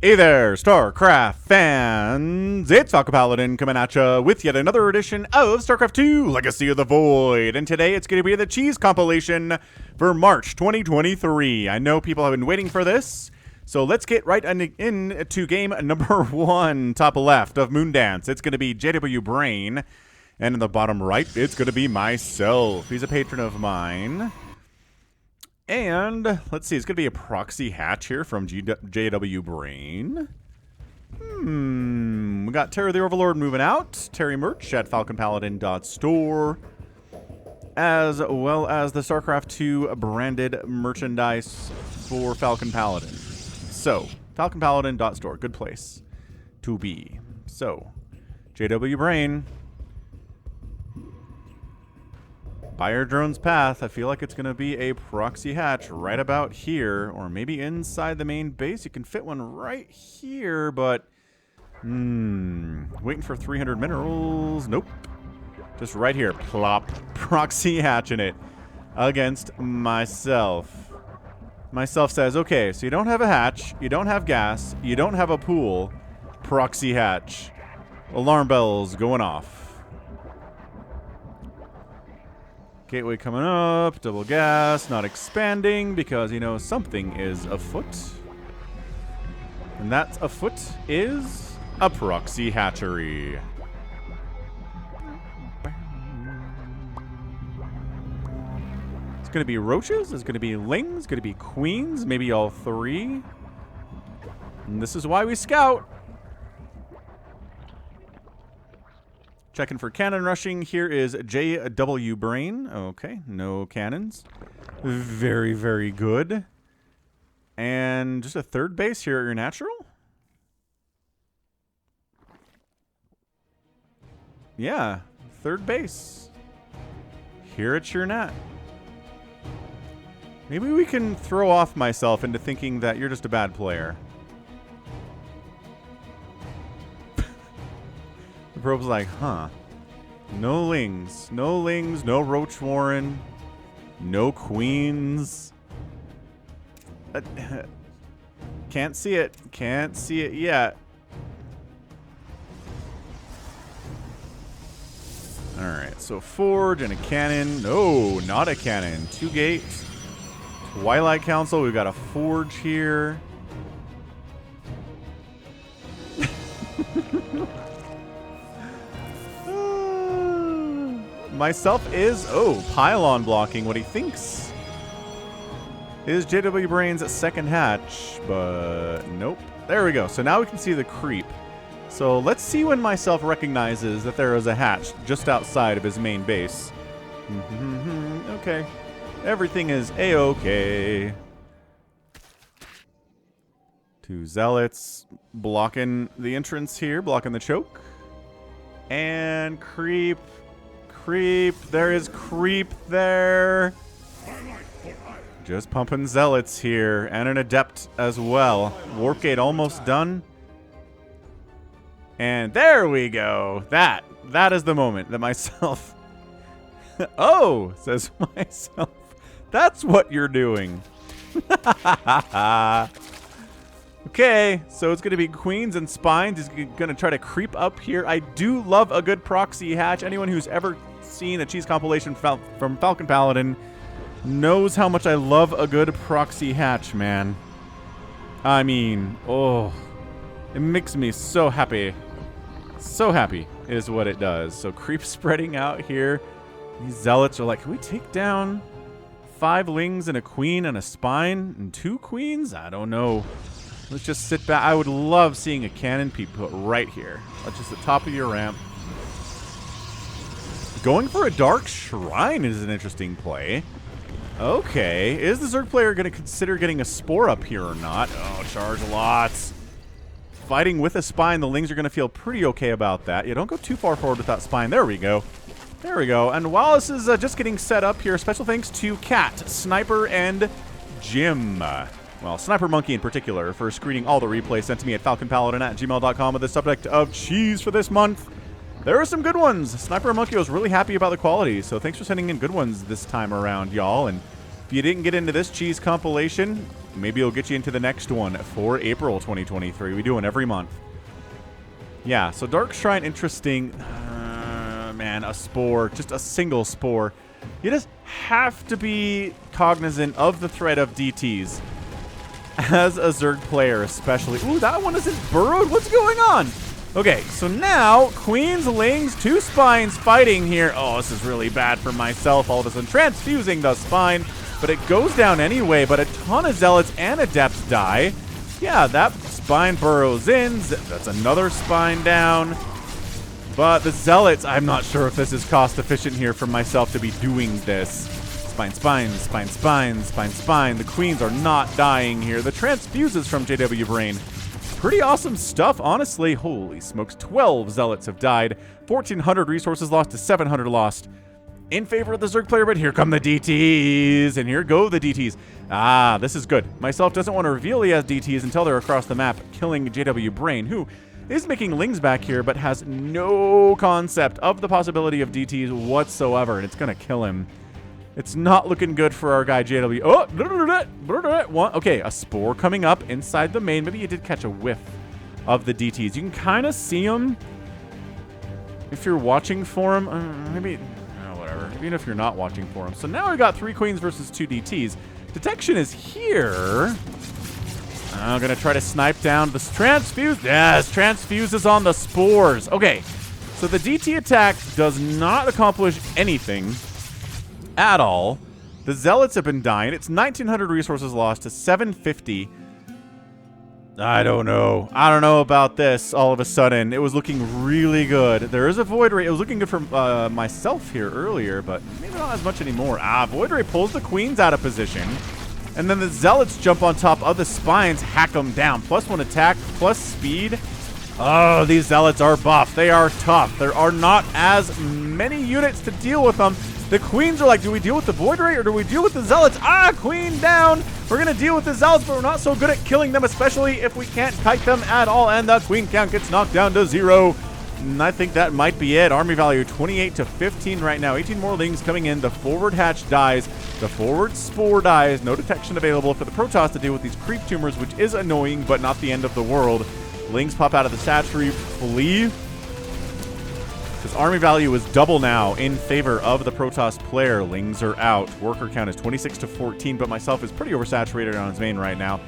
Hey there, StarCraft fans! It's Falcon Paladin coming at ya with yet another edition of StarCraft 2 Legacy of the Void. And today it's going to be the cheese compilation for March 2023. I know people have been waiting for this, so let's get right into game number 1, top left of Moondance. It's going to be jwbrain, and in the bottom right, it's going to be myself. He's a patron of mine. And let's see, it's going to be a proxy hatch here from jwbrain. We got Terry the Overlord moving out. Terry merch at falconpaladin.store. As well as the StarCraft 2 branded merchandise for Falcon Paladin. So, falconpaladin.store, good place to be. So, jwbrain. Fire Drone's path. I feel like it's going to be a proxy hatch right about here, or maybe inside the main base. You can fit one right here, but waiting for 300 minerals. Nope. Just right here. Plop. Proxy hatch in it against myself. Myself says, okay, so you don't have a hatch, you don't have gas, you don't have a pool. Proxy hatch. Alarm bells going off. Gateway coming up, double gas, not expanding because, you know, something is afoot. And that afoot is a proxy hatchery. It's going to be roaches, it's going to be lings, it's going to be queens, maybe all three. And this is why we scout. Checking for cannon rushing. Here is jwbrain. Okay, no cannons. Very, very good. And just a third base here at your natural? Yeah, third base. Here at your nat. Maybe we can throw off myself into thinking that you're just a bad player. The probe's like, huh. No lings. No lings. No roach warren. No queens. Can't see it. Can't see it yet. Alright, so forge and a cannon. No, not a cannon. 2 gates. Twilight Council. We've got a forge here. Myself is, pylon blocking what he thinks is jwbrain's second hatch, but nope. There we go. So now we can see the creep. So let's see when myself recognizes that there is a hatch just outside of his main base. Okay. Everything is a-okay. 2 zealots blocking the entrance here, blocking the choke. And creep. Creep. There is creep there. Just pumping zealots here. And an adept as well. Warp gate almost done. And there we go. That is the moment that myself... Oh, says myself. That's what you're doing. Okay, so it's going to be queens and spines. He's going to try to creep up here. I do love a good proxy hatch. Anyone who's ever seen a cheese compilation from Falcon Paladin knows how much I love a good proxy hatch, man. I mean, oh, it makes me so happy. So happy is what it does. So creep spreading out here. These zealots are like, can we take down 5 lings and a queen and a spine and 2 queens? I don't know. Let's just sit back. I would love seeing a cannon be put right here. That's just the top of your ramp. Going for a dark shrine is an interesting play. Okay. Is the Zerg player going to consider getting a spore up here or not? Oh, charge lots. Fighting with a spine, the lings are going to feel pretty okay about that. Yeah, don't go too far forward with that spine. There we go. There we go. And while this is just getting set up here, special thanks to Cat, Sniper, and Jim. Well, Sniper Monkey in particular, for screening all the replays sent to me at falconpaladin@gmail.com with the subject of cheese for this month. There are some good ones. Sniper Monkey was really happy about the quality, so thanks for sending in good ones this time around, y'all. And if you didn't get into this cheese compilation, maybe it'll get you into the next one for April 2023. We do one every month. Yeah, so Dark Shrine, interesting. Man, a spore, just a single spore. You just have to be cognizant of the threat of DTs. As a Zerg player, especially. Ooh, that one isn't burrowed? What's going on? Okay, so now, Queens, Lings, 2 Spines fighting here. Oh, this is really bad for myself. All of a sudden, transfusing the Spine. But it goes down anyway, but a ton of Zealots and Adepts die. Yeah, that Spine burrows in. That's another Spine down. But the Zealots, I'm not sure if this is cost efficient here for myself to be doing this. Spine, Spine, Spine, Spine, Spine, Spine. The Queens are not dying here. The transfuses from jwbrain. Pretty awesome stuff, honestly. Holy smokes, 12 Zealots have died. 1,400 resources lost to 700 lost. In favor of the Zerg player, but here come the DTs, and here go the DTs. Ah, this is good. Myself doesn't want to reveal he has DTs until they're across the map, killing jwbrain, who is making Lings back here, but has no concept of the possibility of DTs whatsoever, and it's going to kill him. It's not looking good for our guy, JW. Oh, okay, a spore coming up inside the main. Maybe you did catch a whiff of the DTs. You can kind of see them if you're watching for them. Maybe... even if you're not watching for him. So now we got 3 Queens versus 2 DTs. Detection is here. I'm going to try to snipe down this transfuse. Yes, transfuse is on the spores. Okay, so the DT attack does not accomplish anything at all. The Zealots have been dying. It's 1,900 resources lost to 750. I don't know. I don't know about this all of a sudden. It was looking really good. There is a Void Ray. It was looking good for myself here earlier, but maybe not as much anymore. Ah, Void Ray pulls the Queens out of position. And then the Zealots jump on top of the Spines, hack them down. +1 attack, plus speed. Oh, these Zealots are buff. They are tough. There are not as many units to deal with them. The Queens are like, do we deal with the Void Ray or do we deal with the Zealots? Ah, Queen down. We're going to deal with the Zealots, but we're not so good at killing them, especially if we can't kite them at all. And the Queen count gets knocked down to 0. And I think that might be it. Army value 28 to 15 right now. 18 more Lings coming in. The forward hatch dies. The forward spore dies. No detection available for the Protoss to deal with these creep tumors, which is annoying, but not the end of the world. Lings pop out of the Satchery, flee. Because army value is double now in favor of the Protoss player. Lings are out. Worker count is 26 to 14, but myself is pretty oversaturated on his main right now.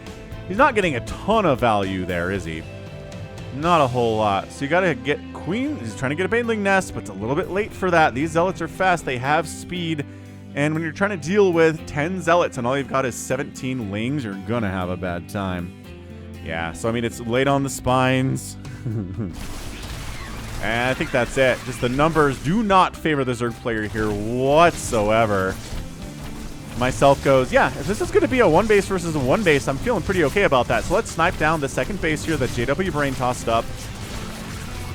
He's not getting a ton of value there, is he? Not a whole lot. So you got to get Queen. He's trying to get a Baneling Nest, but it's a little bit late for that. These Zealots are fast. They have speed. And when you're trying to deal with 10 Zealots and all you've got is 17 Lings, you're going to have a bad time. Yeah, so I mean, it's late on the Spines. And I think that's it. Just the numbers do not favor the Zerg player here whatsoever. Myself goes, yeah, if this is going to be a 1 base versus a 1 base, I'm feeling pretty okay about that. So let's snipe down the second base here that jwbrain tossed up.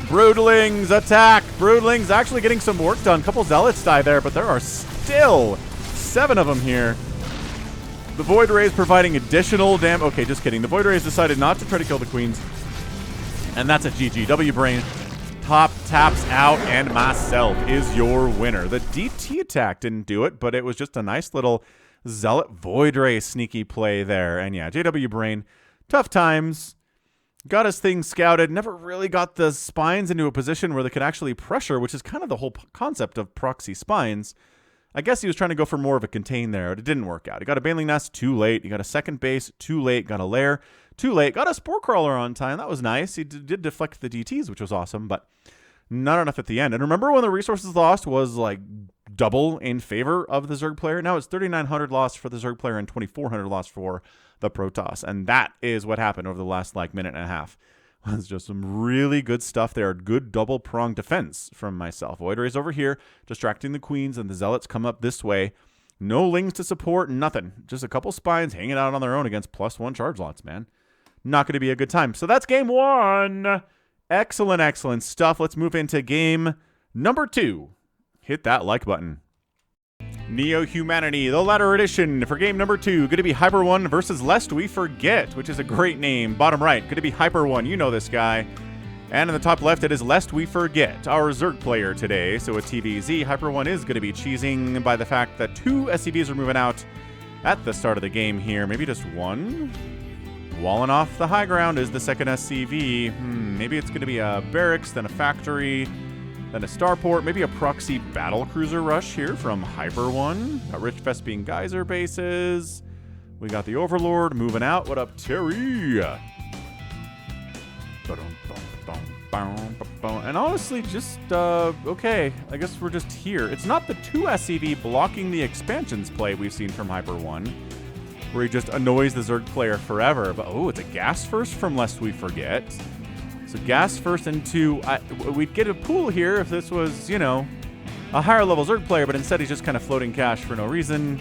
Broodlings attack. Broodlings actually getting some work done. Couple Zealots die there, but there are still 7 of them here. The Void Ray is providing additional damage. Okay, just kidding. The Void Ray has decided not to try to kill the Queens. And that's a GG. jwbrain top taps out, and myself is your winner. The DT attack didn't do it, but it was just a nice little Zealot Void Ray sneaky play there. And yeah, jwbrain, tough times. Got his thing scouted. Never really got the Spines into a position where they could actually pressure, which is kind of the whole concept of proxy Spines. I guess he was trying to go for more of a contain there, but it didn't work out. He got a Baneling Nest too late. He got a second base too late. Got a lair too late. Got a Spore Crawler on time. That was nice. He did deflect the DTs, which was awesome, but not enough at the end. And remember when the resources lost was like double in favor of the Zerg player? Now it's 3,900 loss for the Zerg player and 2,400 loss for the Protoss. And that is what happened over the last like minute and a half. It's just some really good stuff there. Good double-pronged defense from myself. Void Ray's over here, distracting the Queens, and the Zealots come up this way. No Lings to support, nothing. Just a couple Spines hanging out on their own against +1 charge lots, man. Not going to be a good time. So that's game 1. Excellent, excellent stuff. Let's move into game number 2. Hit that like button. Neo Humanity, the latter edition for game number 2. Going to be HyperONE versus LestweForget, which is a great name. Bottom right, going to be HyperONE. You know this guy. And in the top left, it is LestweForget, our Zerg player today. So with TvZ, HyperONE is going to be cheesing by the fact that 2 SCVs are moving out. at the start of the game here. Maybe just one? Walling off the high ground is the second SCV. Maybe it's going to be a barracks, then a factory, then a starport, maybe a proxy battlecruiser rush here from HyperONE. Got Rich Vespian Geyser bases. We got the Overlord moving out. What up, Terry? And honestly, just, okay, I guess we're just here. It's not the 2 SCV blocking the expansions play we've seen from HyperONE, where he just annoys the Zerg player forever. But, oh, it's a gas first from LestweForget. So gas first and 2. We'd get a pool here if this was, you know, a higher level Zerg player, but instead he's just kind of floating cash for no reason.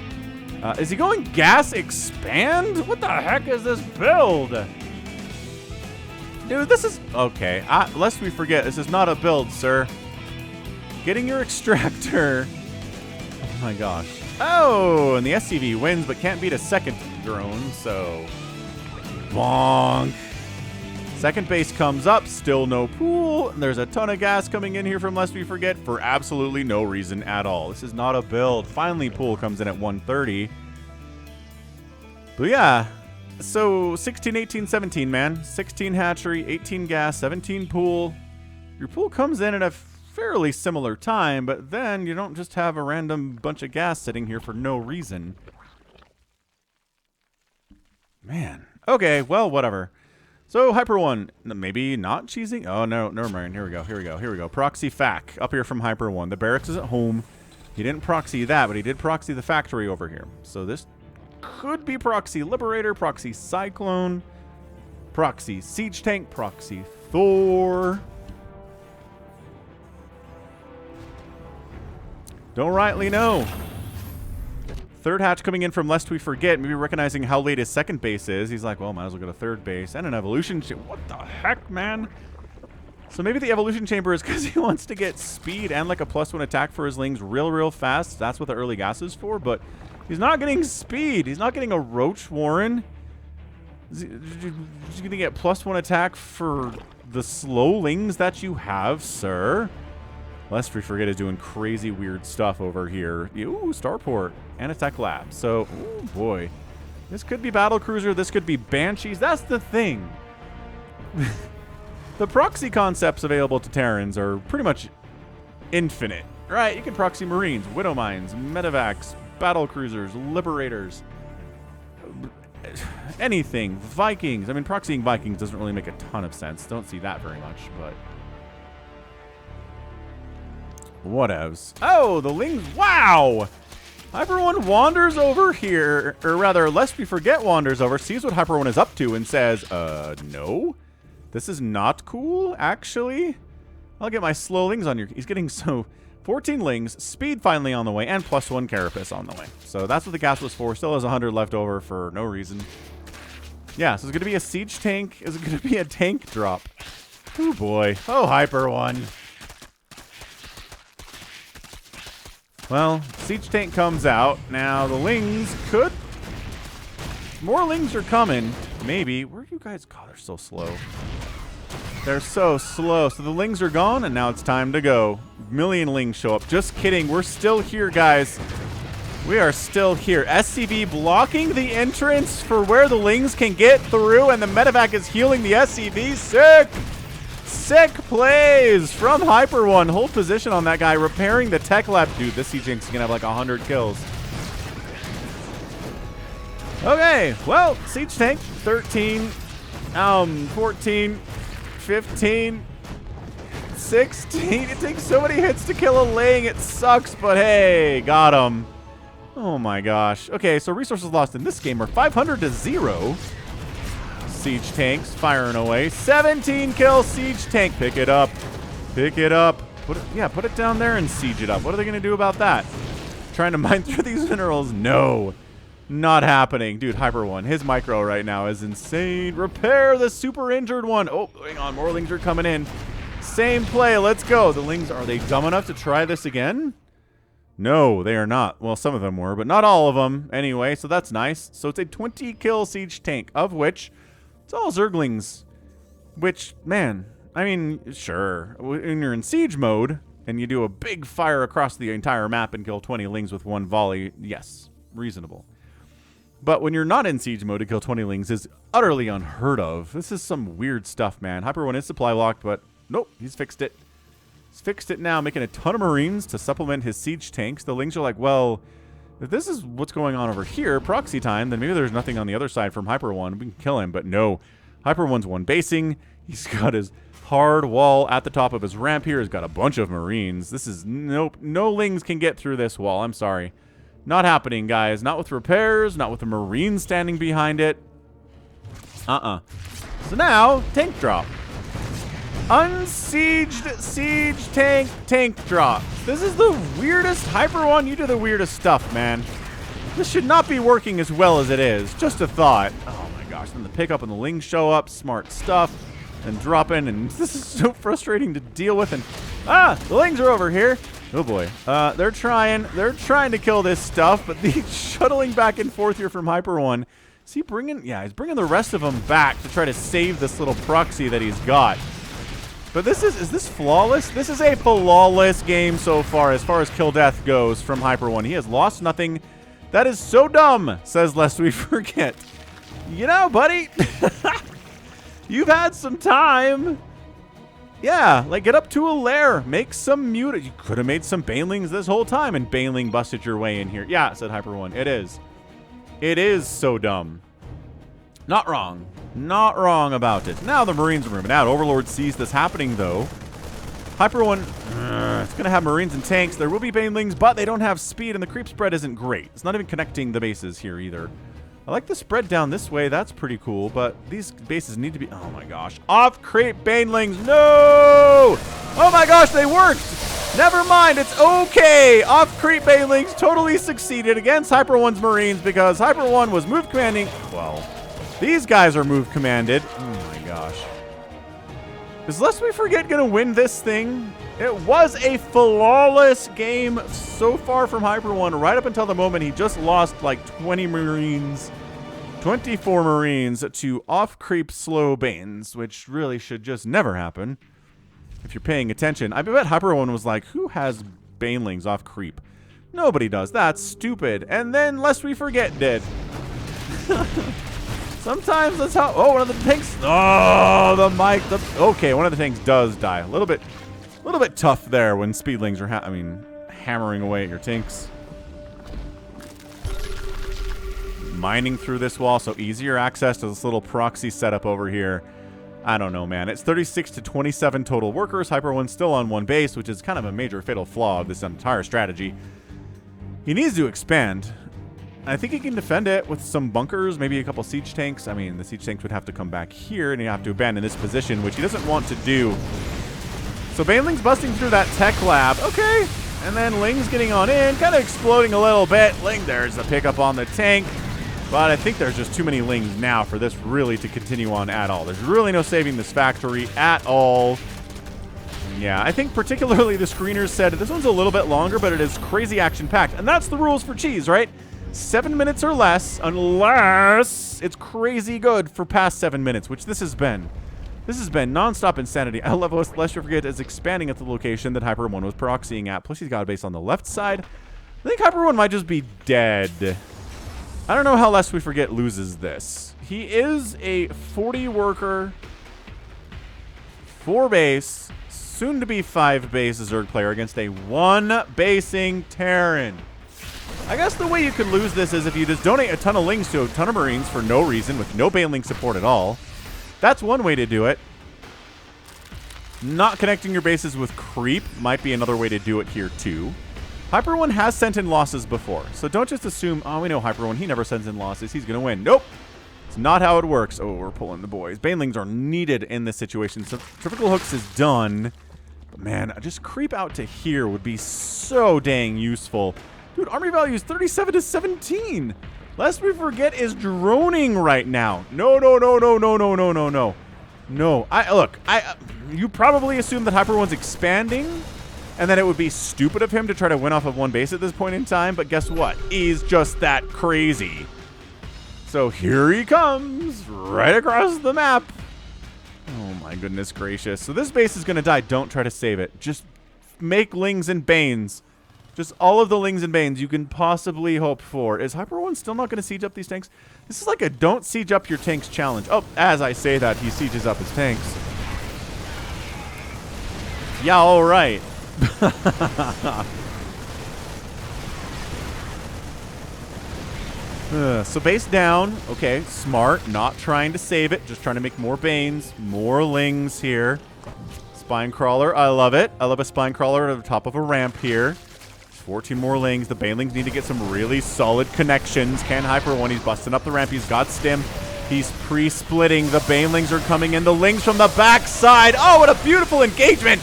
Is he going gas expand? What the heck is this build? Dude, this is... Okay, lest we forget, this is not a build, sir. Getting your extractor. Oh my gosh. Oh, and the SCV wins, but can't beat a second drone, so... Bonk. Second base comes up, still no pool. There's a ton of gas coming in here from LestweForget for absolutely no reason at all. This is not a build. Finally, pool comes in at 130. But yeah... So, 16, 18, 17, man. 16 hatchery, 18 gas, 17 pool. Your pool comes in at a fairly similar time, but then you don't just have a random bunch of gas sitting here for no reason. Man. Okay, well, whatever. So, HyperONE, maybe not cheesing? Oh, no, never mind. Here we go. Proxy fac up here from HyperONE. The barracks is at home. He didn't proxy that, but he did proxy the factory over here. So, this... could be Proxy Liberator, Proxy Cyclone, Proxy Siege Tank, Proxy Thor. Don't rightly know. Third hatch coming in from LestweForget, maybe recognizing how late his second base is. He's like, well, might as well go to third base. And an evolution chamber. What the heck, man? So maybe the evolution chamber is because he wants to get speed and like a +1 attack for his lings real fast. That's what the early gas is for, but... he's not getting speed. He's not getting a Roach Warren. He's going to get +1 attack for the slowlings that you have, sir. LestweForget is doing crazy weird stuff over here. Ooh, Starport and Attack Lab. So, oh boy. This could be Battlecruiser. This could be Banshees. That's the thing. The proxy concepts available to Terrans are pretty much infinite. Right? You can proxy Marines, Widow Mines, Medevacs, battle cruisers, liberators, anything, Vikings. I mean, proxying Vikings doesn't really make a ton of sense. Don't see that very much, but whatevs. Oh, the lings. Wow. HyperONE wanders over here, or rather, LestweForget wanders over, sees what HyperONE is up to, and says, no, this is not cool, actually. I'll get my slow lings on your... He's getting so... 14 lings, speed finally on the way, and +1 carapace on the way. So that's what the gas was for. Still has 100 left over for no reason. Yeah, so it's going to be a siege tank. Is it going to be a tank drop? Oh boy. Oh, HyperONE. Well, siege tank comes out. Now the lings could... more lings are coming. Maybe. Where are you guys? God, they're so slow. They're so slow. So the lings are gone, and now it's time to go. Million lings show up. Just kidding. We're still here, guys. We are still here. SCV blocking the entrance for where the lings can get through, and the medevac is healing the SCV. Sick! Sick plays from HyperONE. Hold position on that guy, repairing the tech lab. Dude, this siege tank's gonna have like 100 kills. Okay, well, siege tank, 13, 14, 15, 16. It takes so many hits to kill a ling. It sucks, but hey, got him. Oh my gosh. Okay, so resources lost in this game are 500 to 0. Siege tanks firing away. 17 kill siege tank. Pick it up. Pick it up. Put it down there and siege it up. What are they going to do about that? Trying to mine through these minerals? No. Not happening. Dude, HyperONE, his micro right now is insane. Repair the super injured one. Oh, hang on. More lings are coming in. Same play. Let's go. The lings, are they dumb enough to try this again? No, they are not. Well, some of them were, but not all of them. Anyway, so that's nice. So it's a 20 kill siege tank, of which it's all Zerglings. Which, man, I mean, sure. When you're in siege mode and you do a big fire across the entire map and kill 20 lings with one volley, yes, reasonable. But when you're not in siege mode, to kill 20 lings is utterly unheard of. This is some weird stuff, man. HyperONE is supply locked, but nope, he's fixed it. He's fixed it now, making a ton of Marines to supplement his siege tanks. The lings are like, well, if this is what's going on over here, proxy time, then maybe there's nothing on the other side from HyperONE. We can kill him, but no. HyperONE's one basing. He's got his hard wall at the top of his ramp here. He's got a bunch of Marines. This is, nope, no lings can get through this wall. I'm sorry. Not happening, guys. Not with repairs, not with the Marines standing behind it. So now, tank drop. Unsieged siege tank drop. This is the weirdest. HyperONE, you do the weirdest stuff, man. This should not be working as well as it is. Just a thought. Oh my gosh. Then the pickup and the lings show up. Smart stuff. And drop in. And this is so frustrating to deal with. And the lings are over here. Oh boy. They're trying to kill this stuff, but the shuttling back and forth here from HyperONE. Is he bringing? Yeah, he's bringing the rest of them back to try to save this little proxy that he's got. But this is this flawless? This is a flawless game so far as kill death goes from HyperONE. He has lost nothing. That is so dumb, says LestweForget. You know, buddy, you've had some time. Yeah, like get up to a lair, make some muted. You could have made some banelings this whole time, and baneling busted your way in here. Yeah, said HyperONE. It is. It is so dumb. Not wrong. Not wrong about it. Now the Marines are moving out. Overlord sees this happening, though. HyperONE, it's going to have Marines and tanks. There will be banelings, but they don't have speed, and the creep spread isn't great. It's not even connecting the bases here either. I like the spread down this way. That's pretty cool, but these bases need to be... Oh, my gosh. Off creep banelings. No! Oh, my gosh, they worked! Never mind. It's okay. Off creep banelings totally succeeded against HyperONE's Marines because HyperONE was move commanding... Well... These guys are move commanded. Oh my gosh. Is LestweForget gonna win this thing? It was a flawless game so far from HyperONE, right up until the moment he just lost like 20 Marines, 24 Marines to off-creep slow banes, which really should just never happen if you're paying attention. I bet HyperONE was like, who has banelings off-creep? Nobody does. That's stupid. And then LestweForget did. Sometimes that's how... Oh, one of the tanks... Oh, the mic... Okay, one of the tanks does die. A little bit tough there when speedlings are... hammering away at your tanks. Mining through this wall, so easier access to this little proxy setup over here. I don't know, man. It's 36 to 27 total workers. HyperONE's still on one base, which is kind of a major fatal flaw of this entire strategy. He needs to expand. I think he can defend it with some bunkers, maybe a couple siege tanks. I mean, the siege tanks would have to come back here, and you have to abandon this position, which he doesn't want to do. So banelings busting through that tech lab. Okay. And then lings getting on in, kind of exploding a little bit. Ling, there's the pickup on the tank. But I think there's just too many lings now for this really to continue on at all. There's really no saving this factory at all. Yeah, I think particularly the screeners said this one's a little bit longer, but it is crazy action-packed. And that's the rules for cheese, right? 7 minutes or less, unless it's crazy good for past 7 minutes, which this has been. This has been non-stop insanity. I love LestweForget is expanding at the location that HyperONE was proxying at. Plus, he's got a base on the left side. I think HyperONE might just be dead. I don't know how LestweForget loses this. He is a 40-worker, 4-base, soon-to-be 5-base Zerg player against a 1-basing Terran. I guess the way you could lose this is if you just donate a ton of lings to a ton of Marines for no reason with no baneling support at all. That's one way to do it. Not connecting your bases with creep might be another way to do it here too. HyperONE has sent in losses before, so don't just assume, oh, we know HyperONE, he never sends in losses, he's going to win. Nope. It's not how it works. Oh, we're pulling the boys. Banelings are needed in this situation. So Triple Hooks is done. But man, just creep out to here would be so dang useful. Dude, army value is 37 to 17. LestweForget is droning right now. No. No. You probably assume that HyperONE's expanding and that it would be stupid of him to try to win off of one base at this point in time, but guess what? He's just that crazy. So here he comes, right across the map. Oh my goodness gracious. So this base is going to die. Don't try to save it. Just make lings and banes Just all of the Lings and Banes you can possibly hope for. Is HyperONE still not going to siege up these tanks? This is like a don't siege up your tanks challenge. Oh, as I say that, he sieges up his tanks. Yeah, all right. So base down. Okay, smart. Not trying to save it. Just trying to make more Banes. More Lings here. Spine Crawler. I love it. I love a Spine Crawler at the top of a ramp here. 14 more Lings. The Banelings need to get some really solid connections. Can HyperONE. He's busting up the ramp. He's got Stim. He's pre-splitting. The Banelings are coming in. The Lings from the backside. Oh, what a beautiful engagement.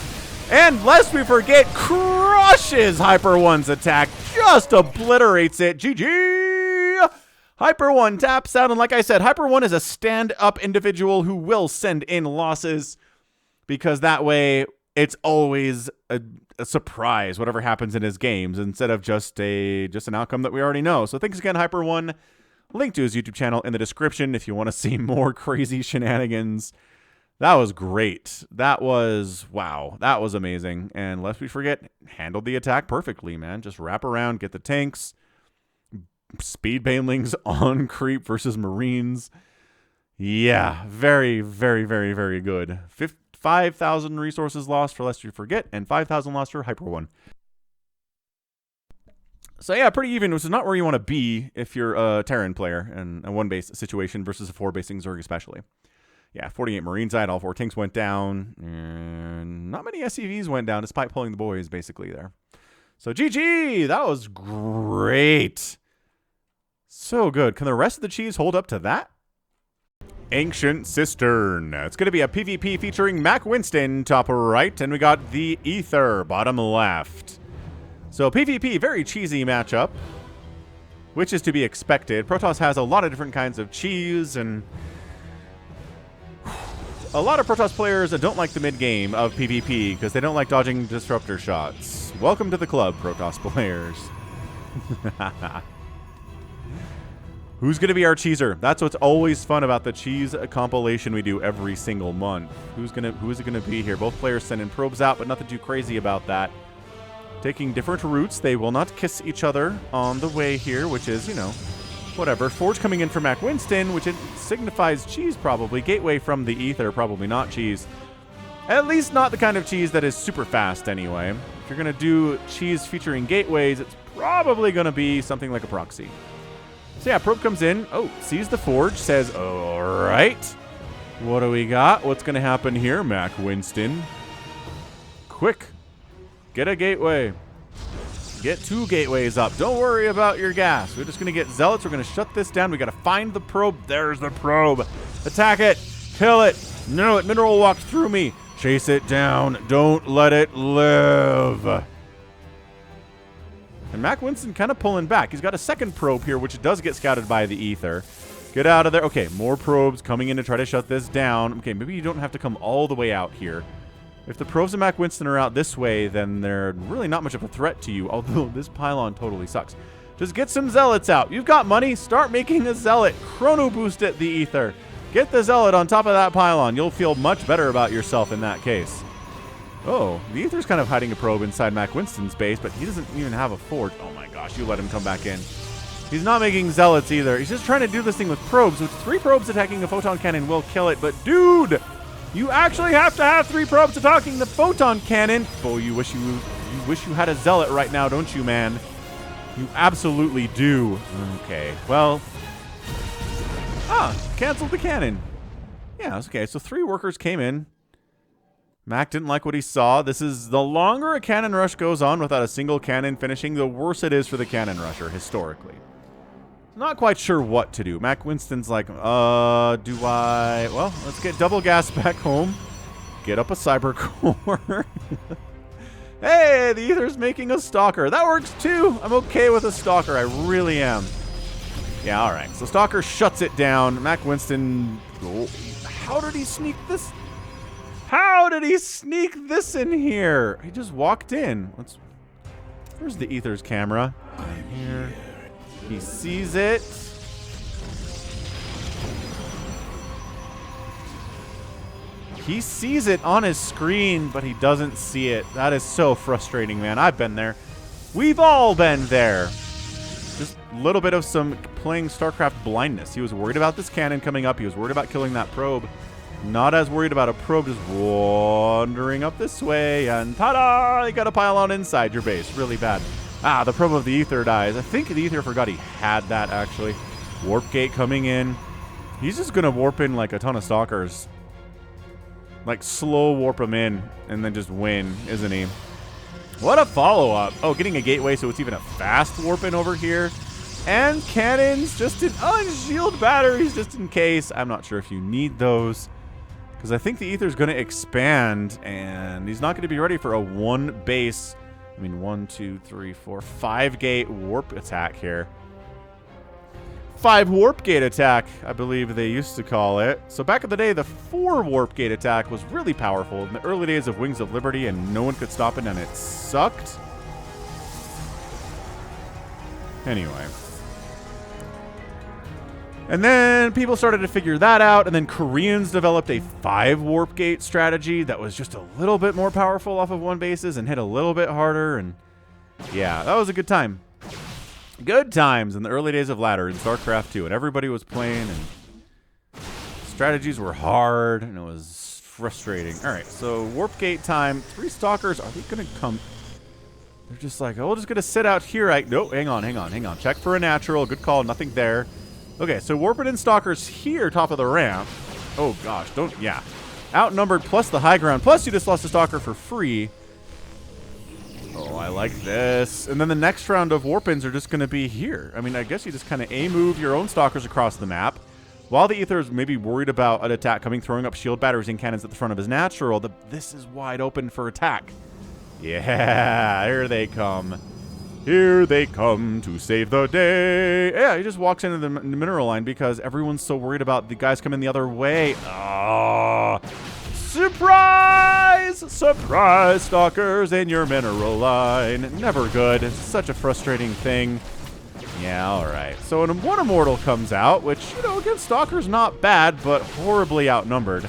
And LestweForget crushes HyperONE's attack. Just obliterates it. GG! HyperONE taps out. And like I said, HyperONE is a stand-up individual who will send in losses. Because that way, it's always a surprise, whatever happens in his games, instead of just an outcome that we already know. So thanks again, HyperONE. Link to his YouTube channel in the description if you want to see more crazy shenanigans. That was great. That was, wow, that was amazing. And LestweForget handled the attack perfectly, man. Just wrap around, get the tanks. Speed Banelings on creep versus Marines. Yeah, very, very, very, very good. 5,000 resources lost for LestweForget and 5,000 lost for HyperONE. So yeah, pretty even, which is not where you want to be if you're a Terran player in a one-base situation versus a four-basing Zerg especially. Yeah, 48 Marines died, all 4 tanks went down, and not many SCVs went down despite pulling the boys basically there. So GG, that was great. So good. Can the rest of the cheese hold up to that? Ancient Cistern. It's going to be a PvP featuring MackWinston top right, and we got TheAether bottom left. So PvP, very cheesy matchup, which is to be expected. Protoss has a lot of different kinds of cheese, and a lot of Protoss players don't like the mid-game of PvP because they don't like dodging disruptor shots. Welcome to the club, Protoss players. Who's going to be our cheeser? That's what's always fun about the cheese compilation we do every single month. Who is it going to be here? Both players sending probes out, but nothing too crazy about that. Taking different routes. They will not kiss each other on the way here, which is, you know, whatever. Forge coming in for MackWinston, which it signifies cheese probably. Gateway from TheAether, probably not cheese. At least not the kind of cheese that is super fast anyway. If you're going to do cheese featuring gateways, it's probably going to be something like a proxy. So yeah, probe comes in. Oh, sees the forge. Says, all right. What do we got? What's going to happen here, MackWinston? Quick. Get a gateway. Get 2 gateways up. Don't worry about your gas. We're just going to get zealots. We're going to shut this down. We got to find the probe. There's the probe. Attack it. Kill it. No, it mineral walked through me. Chase it down. Don't let it live. And MackWinston kind of pulling back. He's got a second probe here, which does get scouted by TheAether. Get out of there. Okay, more probes coming in to try to shut this down. Okay, maybe you don't have to come all the way out here. If the probes of MackWinston are out this way, then they're really not much of a threat to you, although this pylon totally sucks. Just get some zealots out. You've got money. Start making a zealot. Chrono boost it, TheAether. Get the zealot on top of that pylon. You'll feel much better about yourself in that case. Oh, TheAether's kind of hiding a probe inside MackWinston's base, but he doesn't even have a forge. Oh my gosh, you let him come back in. He's not making zealots either. He's just trying to do this thing with probes, which 3 probes attacking a photon cannon will kill it. But dude, you actually have to have 3 probes attacking the photon cannon. Oh, you wish you had a zealot right now, don't you, man? You absolutely do. Okay, well, canceled the cannon. Yeah, okay. So 3 workers came in. Mac didn't like what he saw. This is the longer a cannon rush goes on without a single cannon finishing, the worse it is for the cannon rusher historically. Not quite sure what to do. MackWinston's like, do I? Well, let's get double gas back home. Get up a cyber core. Hey, TheAether's making a stalker. That works too. I'm okay with a stalker. I really am. Yeah, all right. So stalker shuts it down. MackWinston. Oh, how did he sneak this? How did he sneak this in here? He just walked in. Where's TheAether's camera? Here. He sees it. He sees it on his screen, but he doesn't see it. That is so frustrating, man. I've been there. We've all been there. Just a little bit of some playing StarCraft blindness. He was worried about this cannon coming up. He was worried about killing that probe. Not as worried about a probe just wandering up this way. And ta-da! You got a pylon inside your base. Really bad. Ah, the probe of the Aether dies. I think the Aether forgot he had that, actually. Warp gate coming in. He's just going to warp in like a ton of stalkers. Like slow warp them in and then just win, isn't he? What a follow-up. Oh, getting a gateway so it's even a fast warp in over here. And cannons just in... Oh, and shield batteries just in case. I'm not sure if you need those. Because I think the Aether's going to expand. And he's not going to be ready for a one base... I mean, 1, 2, 3, 4, 5 gate warp attack here. 5 warp gate attack, I believe they used to call it. So back in the day, the 4 warp gate attack was really powerful in the early days of Wings of Liberty, and no one could stop it, and it sucked. Anyway. And then people started to figure that out, and then Koreans developed a 5 warp gate strategy that was just a little bit more powerful off of one bases and hit a little bit harder, and yeah, that was a good time. Good times in the early days of ladder in StarCraft 2, and everybody was playing, and strategies were hard, and it was frustrating. All right, so warp gate time. 3 stalkers, are they going to come? They're just like, oh, we're just going to sit out here. No, hang on. Check for a natural. Good call, nothing there. Okay, so warping in stalkers here, top of the ramp. Oh, gosh, yeah. Outnumbered plus the high ground, plus you just lost a stalker for free. Oh, I like this. And then the next round of warp-ins are just going to be here. I mean, I guess you just kind of A-move your own stalkers across the map. While the Aether is maybe worried about an attack coming, throwing up shield batteries and cannons at the front of his natural, this is wide open for attack. Yeah, here they come. Here they come to save the day. Yeah, he just walks into the mineral line because everyone's so worried about the guys coming the other way. Oh, surprise! Surprise, stalkers in your mineral line. Never good. It's such a frustrating thing. Yeah, all right. So one immortal comes out, which, you know, against stalkers, not bad, but horribly outnumbered.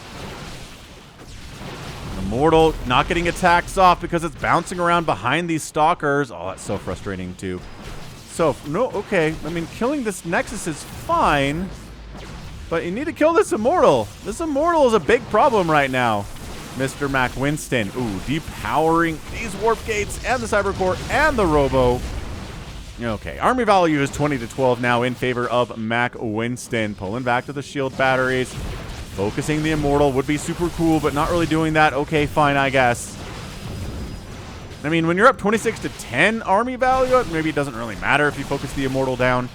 Immortal not getting attacks off because it's bouncing around behind these stalkers. Oh, that's so frustrating too. So, no, okay. I mean, killing this Nexus is fine, but you need to kill this Immortal. This Immortal is a big problem right now, Mr. MackWinston. Ooh, depowering these warp gates and the Cybercore and the Robo. Okay, army value is 20-12 now in favor of MackWinston. Pulling back to the shield batteries. Focusing the Immortal would be super cool, but not really doing that. Okay, fine, I guess. I mean, when you're up 26-10 army value, maybe it doesn't really matter if you focus the Immortal down.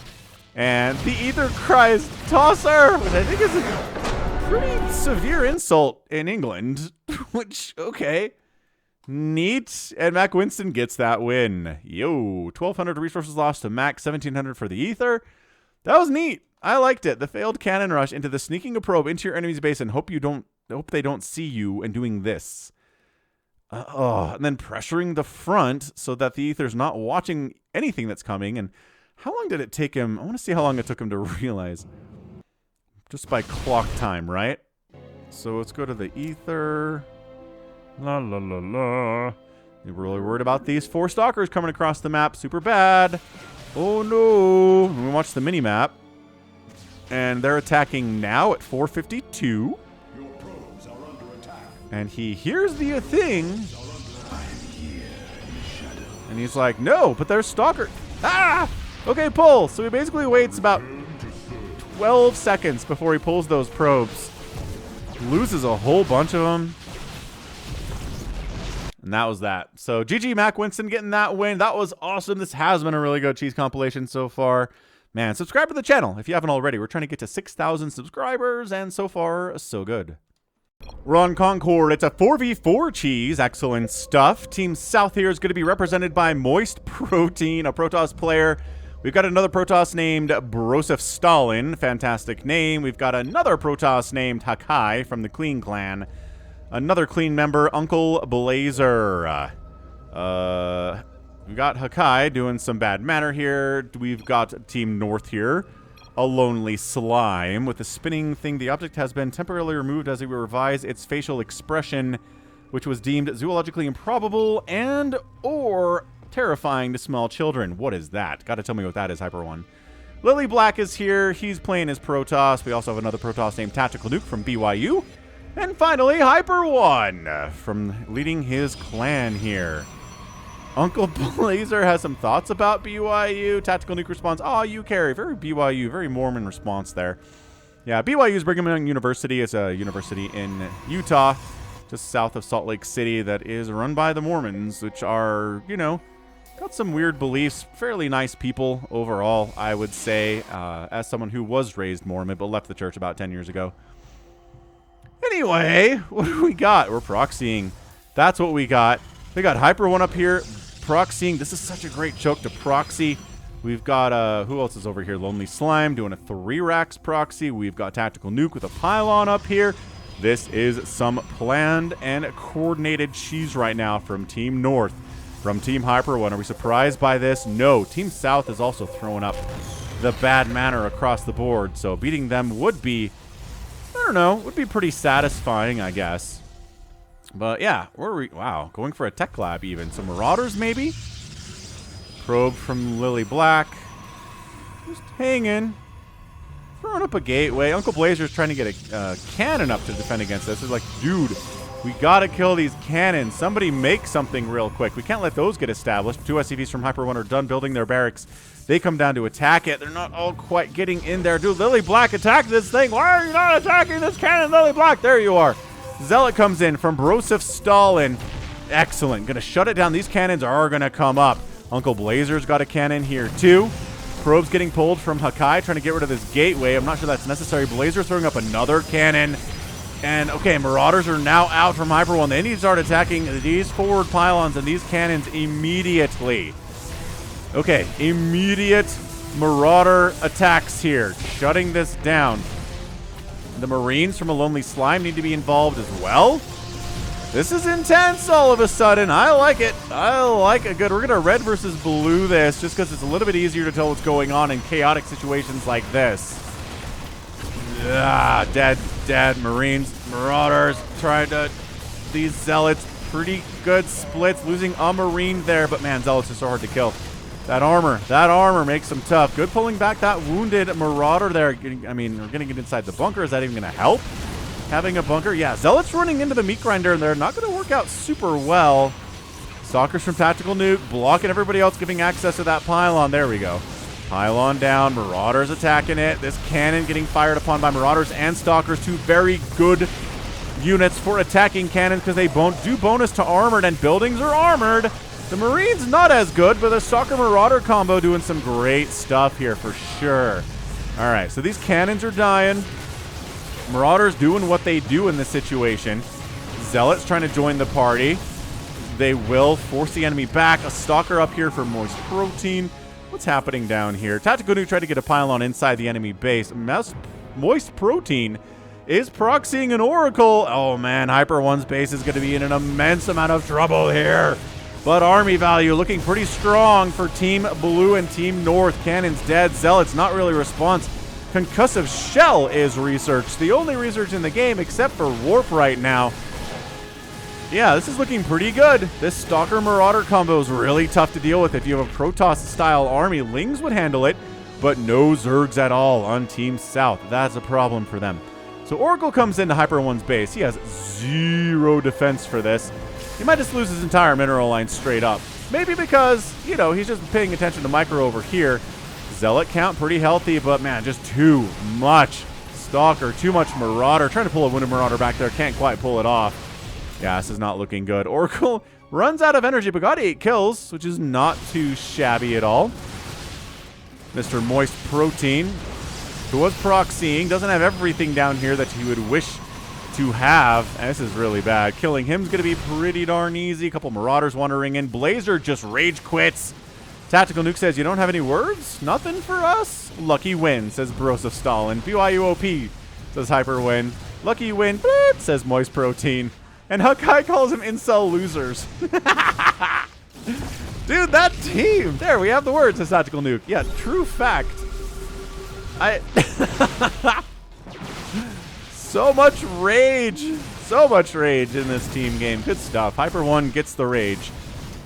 And the Aether cries, "Tosser!" which I think is a pretty severe insult in England. Which, okay. Neat. And MackWinston gets that win. Yo, 1,200 resources lost to Mac, 1,700 for the Aether. That was neat. I liked it. The failed cannon rush into the sneaking a probe into your enemy's base and hope they don't see you and doing this. And then pressuring the front so that the Aether's not watching anything that's coming. And how long did it take him? I want to see how long it took him to realize. Just by clock time, right? So let's go to the Aether. La la la la. You're really worried about these 4 stalkers coming across the map. Super bad. Oh no. Let me watch the mini map. And they're attacking now at 4:52. Your probes are under attack. And he hears the thing. And he's like, no, but there's stalker. Ah! Okay, pull. So he basically waits about 12 seconds before he pulls those probes. Loses a whole bunch of them. And that was that. So GG MackWinston getting that win. That was awesome. This has been a really good cheese compilation so far. Man, subscribe to the channel if you haven't already. We're trying to get to 6,000 subscribers, and so far, so good. We're on Concord. It's a 4v4 cheese. Excellent stuff. Team South here is going to be represented by Moist Protein, a Protoss player. We've got another Protoss named Broseph Stalin. Fantastic name. We've got another Protoss named Hakai from the Clean Clan. Another Clean member, Uncle Blazer. We got Hakai doing some bad manner here. We've got Team North here. A Lonely Slime. With the spinning thing, the object has been temporarily removed as we revise its facial expression, which was deemed zoologically improbable and or terrifying to small children. What is that? Gotta tell me what that is, HyperONE. Lily Black is here. He's playing his Protoss. We also have another Protoss named Tactical Nuke from BYU. And finally, HyperONE from leading his clan here. Uncle Blazer has some thoughts about BYU. Tactical Nuke responds, "Oh, you carry." Very BYU, very Mormon response there. Yeah, BYU's Brigham Young University is a university in Utah, just south of Salt Lake City, that is run by the Mormons, which are, you know, got some weird beliefs. Fairly nice people overall, I would say, as someone who was raised Mormon but left the church about 10 years ago. Anyway, what do we got? We're proxying. That's what we got. We got HyperONE up here, proxying. This is such a great choke to proxy. We've got, who else is over here? Lonely Slime doing a 3 racks proxy. We've got Tactical Nuke with a pylon up here. This is some planned and coordinated cheese right now from Team North, from Team HyperONE. Are we surprised by this? No. Team South is also throwing up the bad manner across the board, so beating them would be, I don't know, would be pretty satisfying, I guess. But yeah, wow, going for a tech lab even. Some Marauders maybe? Probe from Lily Black. Just hanging. Throwing up a gateway. Uncle Blazer's trying to get a cannon up to defend against this. He's like, dude, we gotta kill these cannons. Somebody make something real quick. We can't let those get established. 2 SCVs from HyperONE are done building their barracks. They come down to attack it. They're not all quite getting in there. Dude, Lily Black, attack this thing. Why are you not attacking this cannon, Lily Black? There you are. Zealot comes in from Broseph Stalin. Excellent. Gonna shut it down. These cannons are gonna come up. Uncle Blazer's got a cannon here too. Probe's getting pulled from Hakai, trying to get rid of this gateway. I'm not sure that's necessary. Blazer throwing up another cannon. And, okay, Marauders are now out from HyperONE. They need to start attacking these forward pylons and these cannons immediately. Okay, immediate Marauder attacks here. Shutting this down. The Marines from A Lonely Slime need to be involved as well. This is intense all of a sudden. I like it. I like it good. We're going to red versus blue this just because it's a little bit easier to tell what's going on in chaotic situations like this. Ah, dead Marines. Marauders trying to... These Zealots, pretty good splits. Losing a Marine there, but man, Zealots are so hard to kill. That armor makes them tough. Good pulling back that wounded Marauder there. I mean, we're going to get inside the bunker. Is that even going to help? Having a bunker? Yeah, Zealots running into the meat grinder, and they're not going to work out super well. Stalkers from Tactical Nuke blocking everybody else, giving access to that pylon. There we go. Pylon down. Marauders attacking it. This cannon getting fired upon by Marauders and Stalkers. 2 very good units for attacking cannons because they do bonus to armored, and buildings are armored. The Marines not as good, but the Stalker-Marauder combo doing some great stuff here for sure. All right, so these cannons are dying. Marauders doing what they do in this situation. Zealots trying to join the party. They will force the enemy back. A Stalker up here for Moist Protein. What's happening down here? Tactical Nuke tried to get a pylon inside the enemy base. Moist Protein is proxying an Oracle. Oh man, HyperONE's base is going to be in an immense amount of trouble here. But army value looking pretty strong for Team Blue and Team North. Cannons dead. Zealots not really response. Concussive Shell is research. The only research in the game except for Warp right now. Yeah, this is looking pretty good. This Stalker-Marauder combo is really tough to deal with. If you have a Protoss-style army, Lings would handle it, but no Zergs at all on Team South. That's a problem for them. So Oracle comes into HyperONE's base. He has 0 defense for this. He might just lose his entire mineral line straight up. Maybe because, you know, he's just paying attention to micro over here. Zealot count pretty healthy, but man, just too much Stalker, too much Marauder. Trying to pull a wounded Marauder back there, can't quite pull it off. Yeah, this is not looking good. Oracle runs out of energy, but got 8 kills, which is not too shabby at all. Mr. Moist Protein, who was proxying, doesn't have everything down here that he would wish to have. And this is really bad. Killing him is going to be pretty darn easy. A couple Marauders wandering in. Blazer just rage quits. Tactical Nuke says, you don't have any words? Nothing for us? Lucky win, says Broseph Stalin. BYUOP, says HyperONE. Lucky win, bleep, says Moist Protein. And Hakai calls him incel losers. Dude, that team. There, we have the words, says Tactical Nuke. Yeah, true fact. So much rage. So much rage in this team game. Good stuff. HyperONE gets the rage.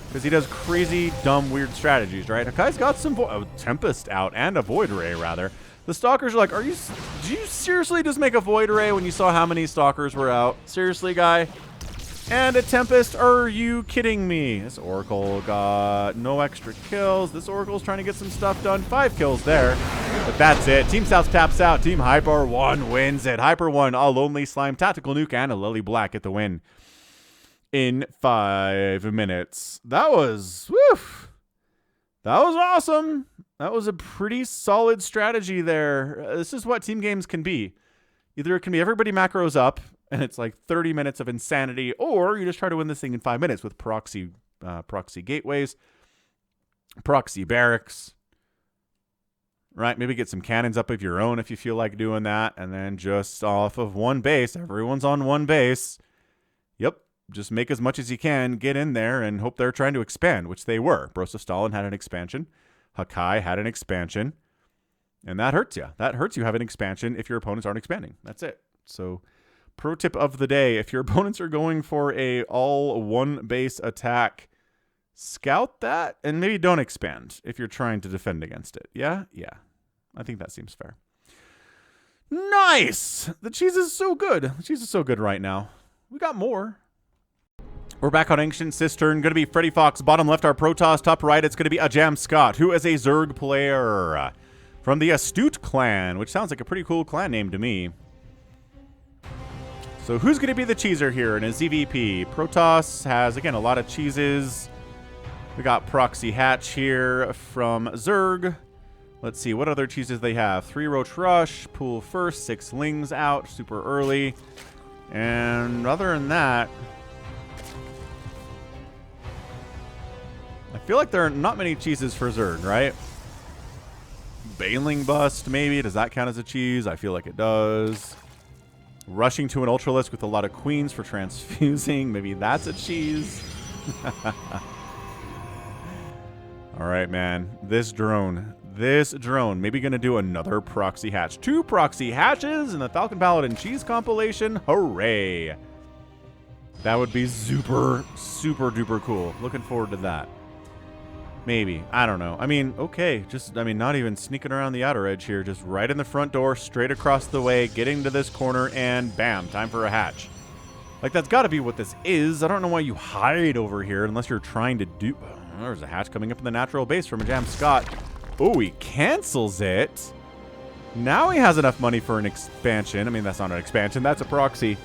because he does crazy, dumb, weird strategies, right? Hakai's got some Tempest out and a Void Ray, rather. The Stalkers are like, did you seriously just make a Void Ray when you saw how many Stalkers were out? Seriously, guy? And a Tempest? Are you kidding me? This Oracle got no extra kills. This Oracle's trying to get some stuff done. 5 kills there. But that's it. Team South taps out. Team HyperONE wins it. HyperONE, a Lonely Slime, Tactical Nuke, and a Lily Black get the win in 5 minutes. That was, woof. That was awesome. That was a pretty solid strategy there. This is what team games can be. Either it can be everybody macros up, and it's like 30 minutes of insanity, or you just try to win this thing in 5 minutes with proxy gateways, proxy barracks, right? Maybe get some cannons up of your own if you feel like doing that, and then just off of one base, everyone's on one base. Yep, just make as much as you can, get in there, and hope they're trying to expand, which they were. Brosa Stalin had an expansion. Hakai had an expansion, and that hurts you. That hurts you have an expansion if your opponents aren't expanding. That's it. So pro tip of the day, if your opponents are going for a all one base attack, scout that and maybe don't expand if you're trying to defend against it. Yeah? Yeah. I think that seems fair. Nice! The cheese is so good. The cheese is so good right now. We got more. We're back on Ancient Cistern. Going to be FreddyFox. Bottom left, our Protoss. Top right, it's going to be ajamscott, who is a Zerg player from the Astute clan, which sounds like a pretty cool clan name to me. So who's going to be the cheeser here in a ZvP? Protoss has, again, a lot of cheeses. We got Proxy Hatch here from Zerg. Let's see, what other cheeses they have? 3 Roach Rush, Pool first, 6 Lings out, super early. And other than that, I feel like there are not many cheeses for Zerg, right? Baneling Bust, maybe. Does that count as a cheese? I feel like it does. Rushing to an Ultralisk with a lot of queens for transfusing. Maybe that's a cheese. All right, man. This drone, maybe going to do another proxy hatch. 2 proxy hatches in the Falcon Paladin cheese compilation. Hooray. That would be super, super duper cool. Looking forward to that. Maybe. I don't know. I mean, okay. Not even sneaking around the outer edge here. Just right in the front door, straight across the way, getting to this corner, and bam, time for a hatch. Like, that's got to be what this is. I don't know why you hide over here unless you're trying to do... Oh, there's a hatch coming up in the natural base from ajamscott. Oh, he cancels it. Now he has enough money for an expansion. I mean, that's not an expansion. That's a proxy.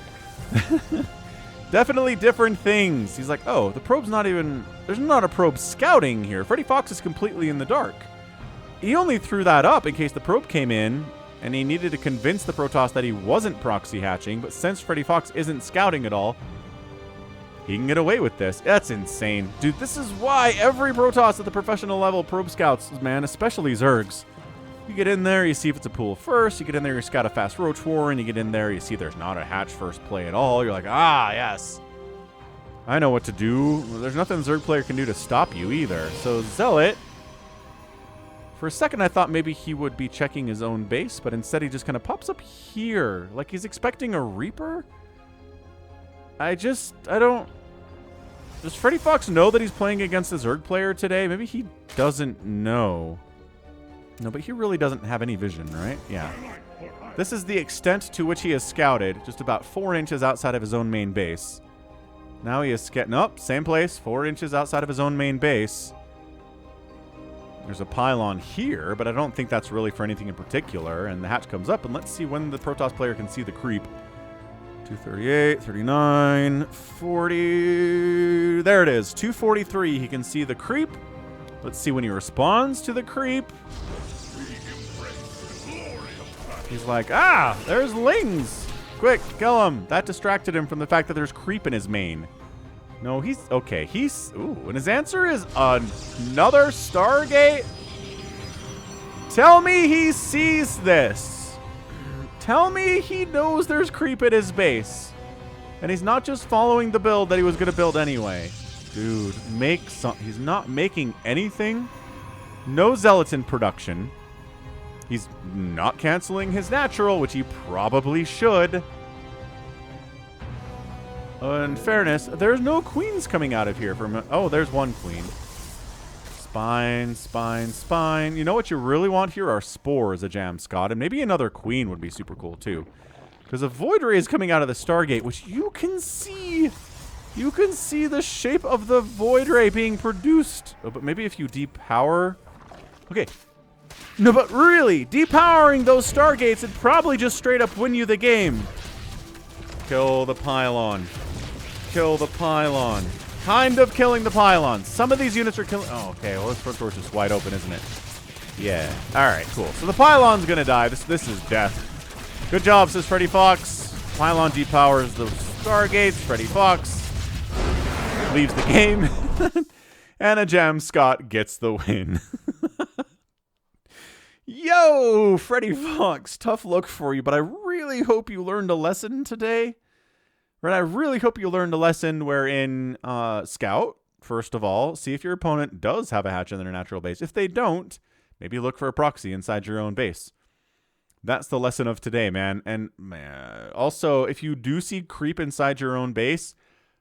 Definitely different things. He's like, oh, the probe's not even... There's not a probe scouting here. FreddyFox is completely in the dark. He only threw that up in case the probe came in, and he needed to convince the Protoss that he wasn't proxy hatching, but since FreddyFox isn't scouting at all, he can get away with this. That's insane. Dude, this is why every Protoss at the professional level probe scouts, man, especially Zergs. You get in there, you see if it's a pool first, you get in there, you scout a fast Roach War, and you get in there, you see there's not a hatch first play at all. You're like, ah, yes. I know what to do. There's nothing Zerg player can do to stop you either. So Zealot, for a second I thought maybe he would be checking his own base, but instead he just kind of pops up here. Like he's expecting a Reaper? I don't... Does FreddyFox know that he's playing against a Zerg player today? Maybe he doesn't know. No, but he really doesn't have any vision, right? Yeah. This is the extent to which he has scouted, just about 4 inches outside of his own main base. Now he is scouting up, same place, 4 inches outside of his own main base. There's a pylon here, but I don't think that's really for anything in particular. And the hatch comes up, and let's see when the Protoss player can see the creep. 238, 39, 40. There it is, 243. He can see the creep. Let's see when he responds to the creep. He's like, ah, there's Lings. Quick, kill him. That distracted him from the fact that there's creep in his main. No, he's, okay, ooh, and his answer is another Stargate? Tell me he sees this. Tell me he knows there's creep at his base. And he's not just following the build that he was going to build anyway. Dude, he's not making anything. No Zealot production. He's not canceling his natural, which he probably should. In fairness, there's no queens coming out of here. Oh, there's one queen. Spine, spine, spine. You know what you really want here are spores, ajamscott, and maybe another queen would be super cool too. Because a void ray is coming out of the Stargate, which you can see. You can see the shape of the void ray being produced. Oh, but maybe if you depower. Okay. No, but really, depowering those Stargates would probably just straight up win you the game. Kill the pylon. Kill the pylon. Kind of killing the pylon. Some of these units are killing. Oh, okay. Well, this front door's just wide open, isn't it? Yeah. All right, cool. So the pylon's gonna die. This is death. Good job, says FreddyFox. Pylon depowers the Stargates. FreddyFox leaves the game. And ajamscott gets the win. Yo, FreddyFox, tough look for you, but I really hope you learned a lesson today. Right, I really hope you learned a lesson wherein scout, first of all, see if your opponent does have a hatch in their natural base. If they don't, maybe look for a proxy inside your own base. That's the lesson of today, man. And man, also, if you do see creep inside your own base,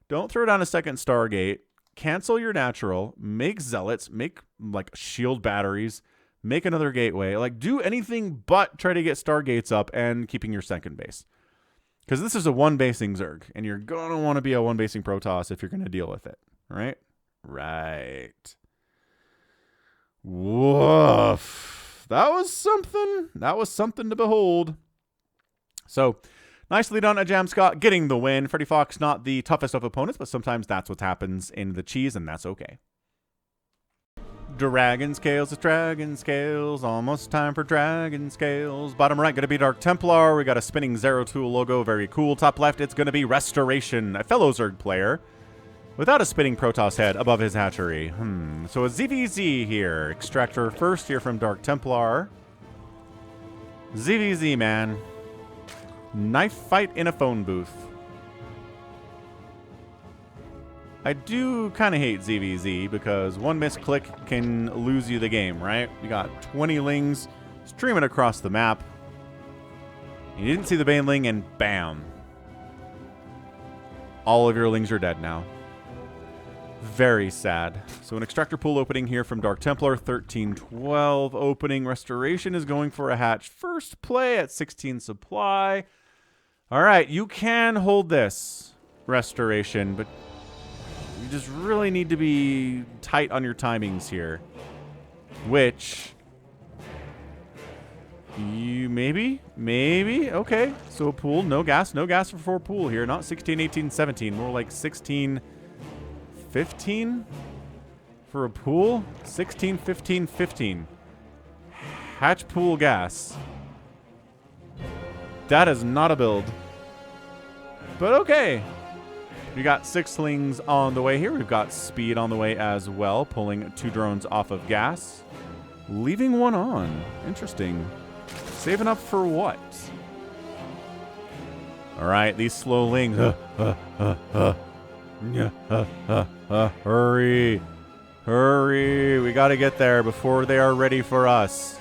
don't throw down a second Stargate. Cancel your natural. Make zealots. Make, like, shield batteries. Make another gateway. Like, do anything but try to get Stargates up and keeping your second base. Because this is a one-basing Zerg, and you're going to want to be a one-basing Protoss if you're going to deal with it, right? Right. Woof. That was something. That was something to behold. So, nicely done, ajamscott, getting the win. FreddyFox, not the toughest of opponents, but sometimes that's what happens in the cheese, and that's okay. Dragon scales, it's dragon scales. Almost time for dragon scales. Bottom right, going to be DarkTemplar. We got a spinning Zero Tool logo. Very cool. Top left, it's going to be Restoration, a fellow Zerg player without a spinning Protoss head above his hatchery. So a ZvZ here. Extractor first here from DarkTemplar. ZvZ, man. Knife fight in a phone booth. I do kind of hate ZvZ because one misclick can lose you the game, right? You got 20 lings streaming across the map. You didn't see the baneling and bam. All of your lings are dead now. Very sad. So an extractor pool opening here from DarkTemplar, 1312 opening. Restoration is going for a hatch. First play at 16 supply. All right, you can hold this, Restoration, but you just really need to be tight on your timings here. Which you maybe, okay. So a pool, no gas for 4 pool here. Not 16, 18, 17. More like 16, 15 for a pool. 16, 15, 15. Hatch pool gas. That is not a build. But okay. We got 6 slings on the way here. We've got speed on the way as well, pulling 2 drones off of gas. Leaving 1 on. Interesting. Saving up for what? All right, these slow lings. Hurry. Hurry. We got to get there before they are ready for us.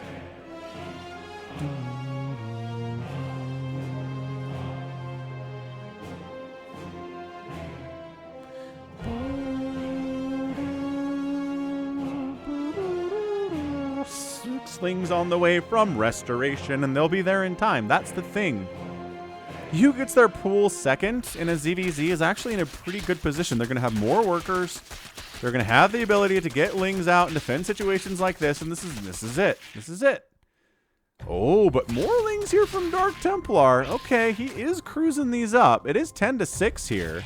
Slings on the way from Restoration, and they'll be there in time. That's the thing. Who gets their pool second in a ZvZ is actually in a pretty good position. They're going to have more workers. They're going to have the ability to get lings out and defend situations like this, and this is it. This is it. Oh, but more lings here from DarkTemplar. Okay, he is cruising these up. It is 10-6 here.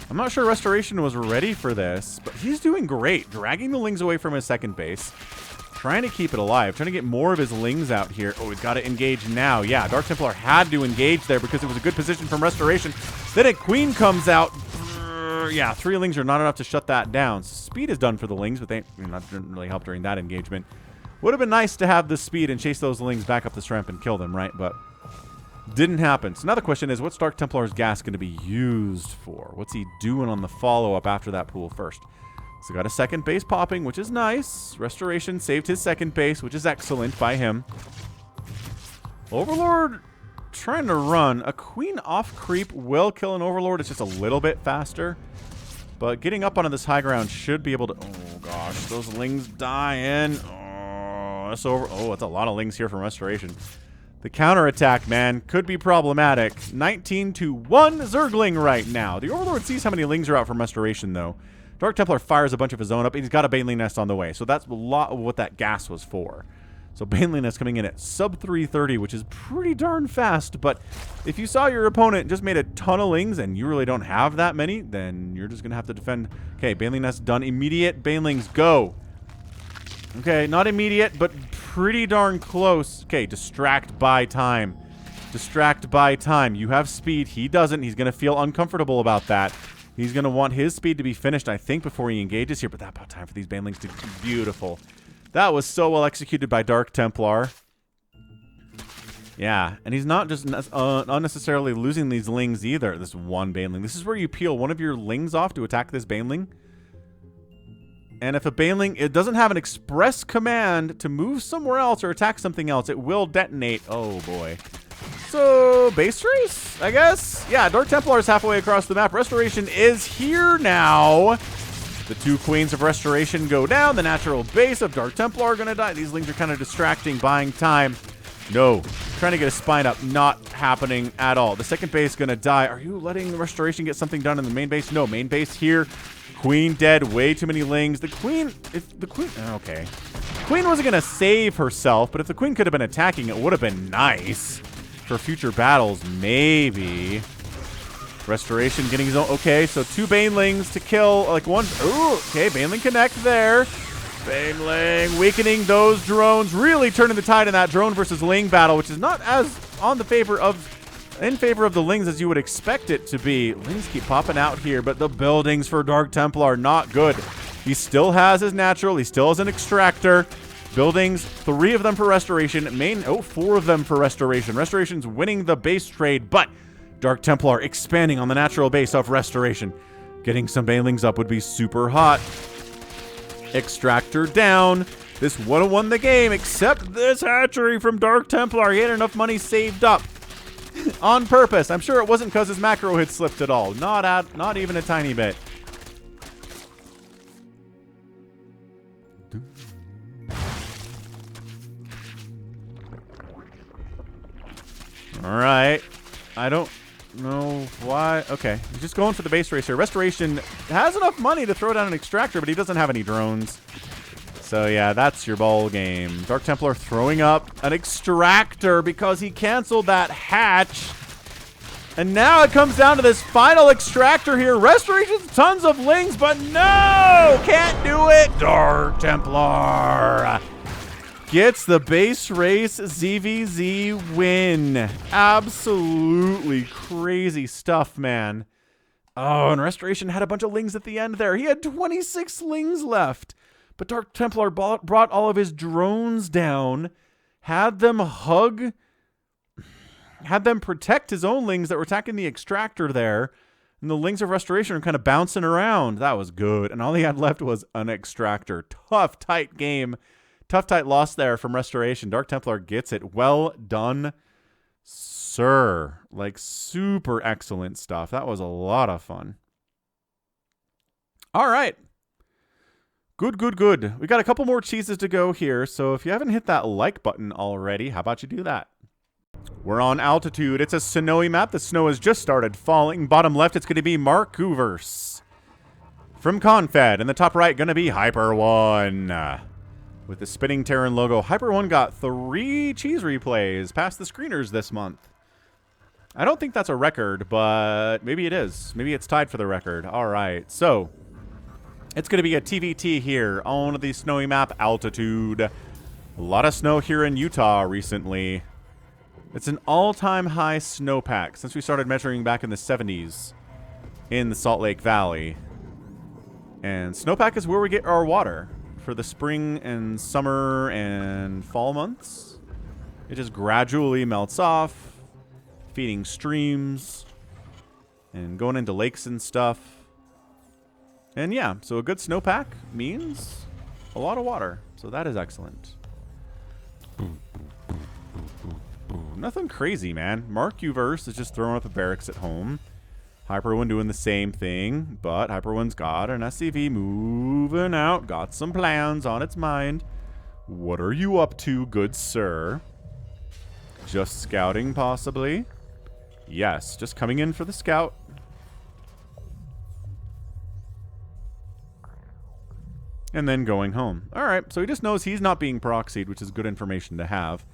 I'm not sure Restoration was ready for this, but he's doing great. Dragging the lings away from his second base. Trying to keep it alive. Trying to get more of his lings out here. Oh, he's got to engage now. Yeah, DarkTemplar had to engage there because it was a good position from Restoration. Then a queen comes out. Yeah, 3 lings are not enough to shut that down. So speed is done for the lings, but they didn't really help during that engagement. Would have been nice to have the speed and chase those lings back up the ramp and kill them, right? But didn't happen. So now the question is, what's DarkTemplar's gas going to be used for? What's he doing on the follow-up after that pool first? So got a second base popping, which is nice. Restoration saved his second base, which is excellent by him. Overlord trying to run. A queen off creep will kill an overlord. It's just a little bit faster. But getting up onto this high ground should be able to... Oh, gosh. Those lings dying. Oh, that's over. Oh, that's a lot of lings here from Restoration. The counterattack, man, could be problematic. 19-1 Zergling right now. The overlord sees how many lings are out from Restoration, though. DarkTemplar fires a bunch of his own up, and he's got a Baneling Nest on the way. So that's a lot of what that gas was for. So Baneling Nest coming in at sub 330, which is pretty darn fast. But if you saw your opponent just made a ton of lings and you really don't have that many, then you're just going to have to defend. Okay, Baneling Nest done. Immediate Banelings, go. Okay, not immediate, but pretty darn close. Okay, distract by time. Distract by time. You have speed. He doesn't. He's going to feel uncomfortable about that. He's going to want his speed to be finished, I think, before he engages here. But that's about time for these Banelings to be beautiful. That was so well executed by DarkTemplar. Yeah, and he's not just unnecessarily losing these lings either. This one Baneling. This is where you peel one of your lings off to attack this Baneling. And if a Baneling, it doesn't have an express command to move somewhere else or attack something else, it will detonate. Oh, boy. So, base race, I guess? Yeah, DarkTemplar is halfway across the map. Restoration is here now. The two queens of Restoration go down. The natural base of DarkTemplar are going to die. These lings are kind of distracting, buying time. No. Trying to get a spine up. Not happening at all. The second base going to die. Are you letting Restoration get something done in the main base? No, main base here. Queen dead. Way too many lings. The queen... If the queen... Okay. Queen wasn't going to save herself, but if the queen could have been attacking, it would have been nice. For future battles, maybe. Restoration getting his own... Okay, so two Banelings to kill, like one... Ooh, okay, Baneling connect there. Baneling weakening those drones. Really turning the tide in that drone versus Ling battle, which is not as on the favor of... In favor of the lings as you would expect it to be. Lings keep popping out here, but the buildings for DarkTemplar are not good. He still has his natural. He still has an extractor. Buildings, 3 of them for Restoration. 4 of them for Restoration. Restoration's winning the base trade, but DarkTemplar expanding on the natural base of Restoration. Getting some Banelings up would be super hot. Extractor down. This would have won the game, except this hatchery from DarkTemplar. He had enough money saved up. On purpose. I'm sure it wasn't because his macro had slipped at all. Not even a tiny bit. Alright. I don't know why. Okay. He's just going for the base racer. Restoration has enough money to throw down an extractor, but he doesn't have any drones. So yeah, that's your ball game. DarkTemplar throwing up an extractor because he canceled that hatch. And now it comes down to this final extractor here. Restoration's tons of lings, but no! Can't do it! DarkTemplar gets the base race ZvZ win. Absolutely crazy stuff, man. Oh, and Restoration had a bunch of lings at the end there. He had 26 lings left. But DarkTemplar brought all of his drones down, had them protect his own lings that were attacking the extractor there, and the lings of Restoration are kind of bouncing around. That was good, and all he had left was an extractor. Tough, tight game. Tough, tight loss there from Restoration. DarkTemplar gets it. Well done, sir. Like, super excellent stuff. That was a lot of fun. All right. Good, good, good. We got a couple more cheeses to go here, so if you haven't hit that like button already, how about you do that? We're on altitude. It's a snowy map. The snow has just started falling. Bottom left, it's going to be Markuverse. From Confed. In the top right, going to be HyperONE. With the Spinning Terran logo. HyperONE got 3 cheese replays past the screeners this month. I don't think that's a record, but maybe it is. Maybe it's tied for the record. All right, so... It's going to be a TvT here on the snowy map, Altitude. A lot of snow here in Utah recently. It's an all-time high snowpack since we started measuring back in the 70s in the Salt Lake Valley. And snowpack is where we get our water for the spring and summer and fall months. It just gradually melts off, feeding streams and going into lakes and stuff. And yeah, so a good snowpack means a lot of water. So that is excellent. Nothing crazy, man. Markuverse is just throwing up a barracks at home. HyperONE doing the same thing, but HyperONE's got an SCV moving out. Got some plans on its mind. What are you up to, good sir? Just scouting, possibly? Yes, just coming in for the scout. And then going home. Alright, so he just knows he's not being proxied, which is good information to have.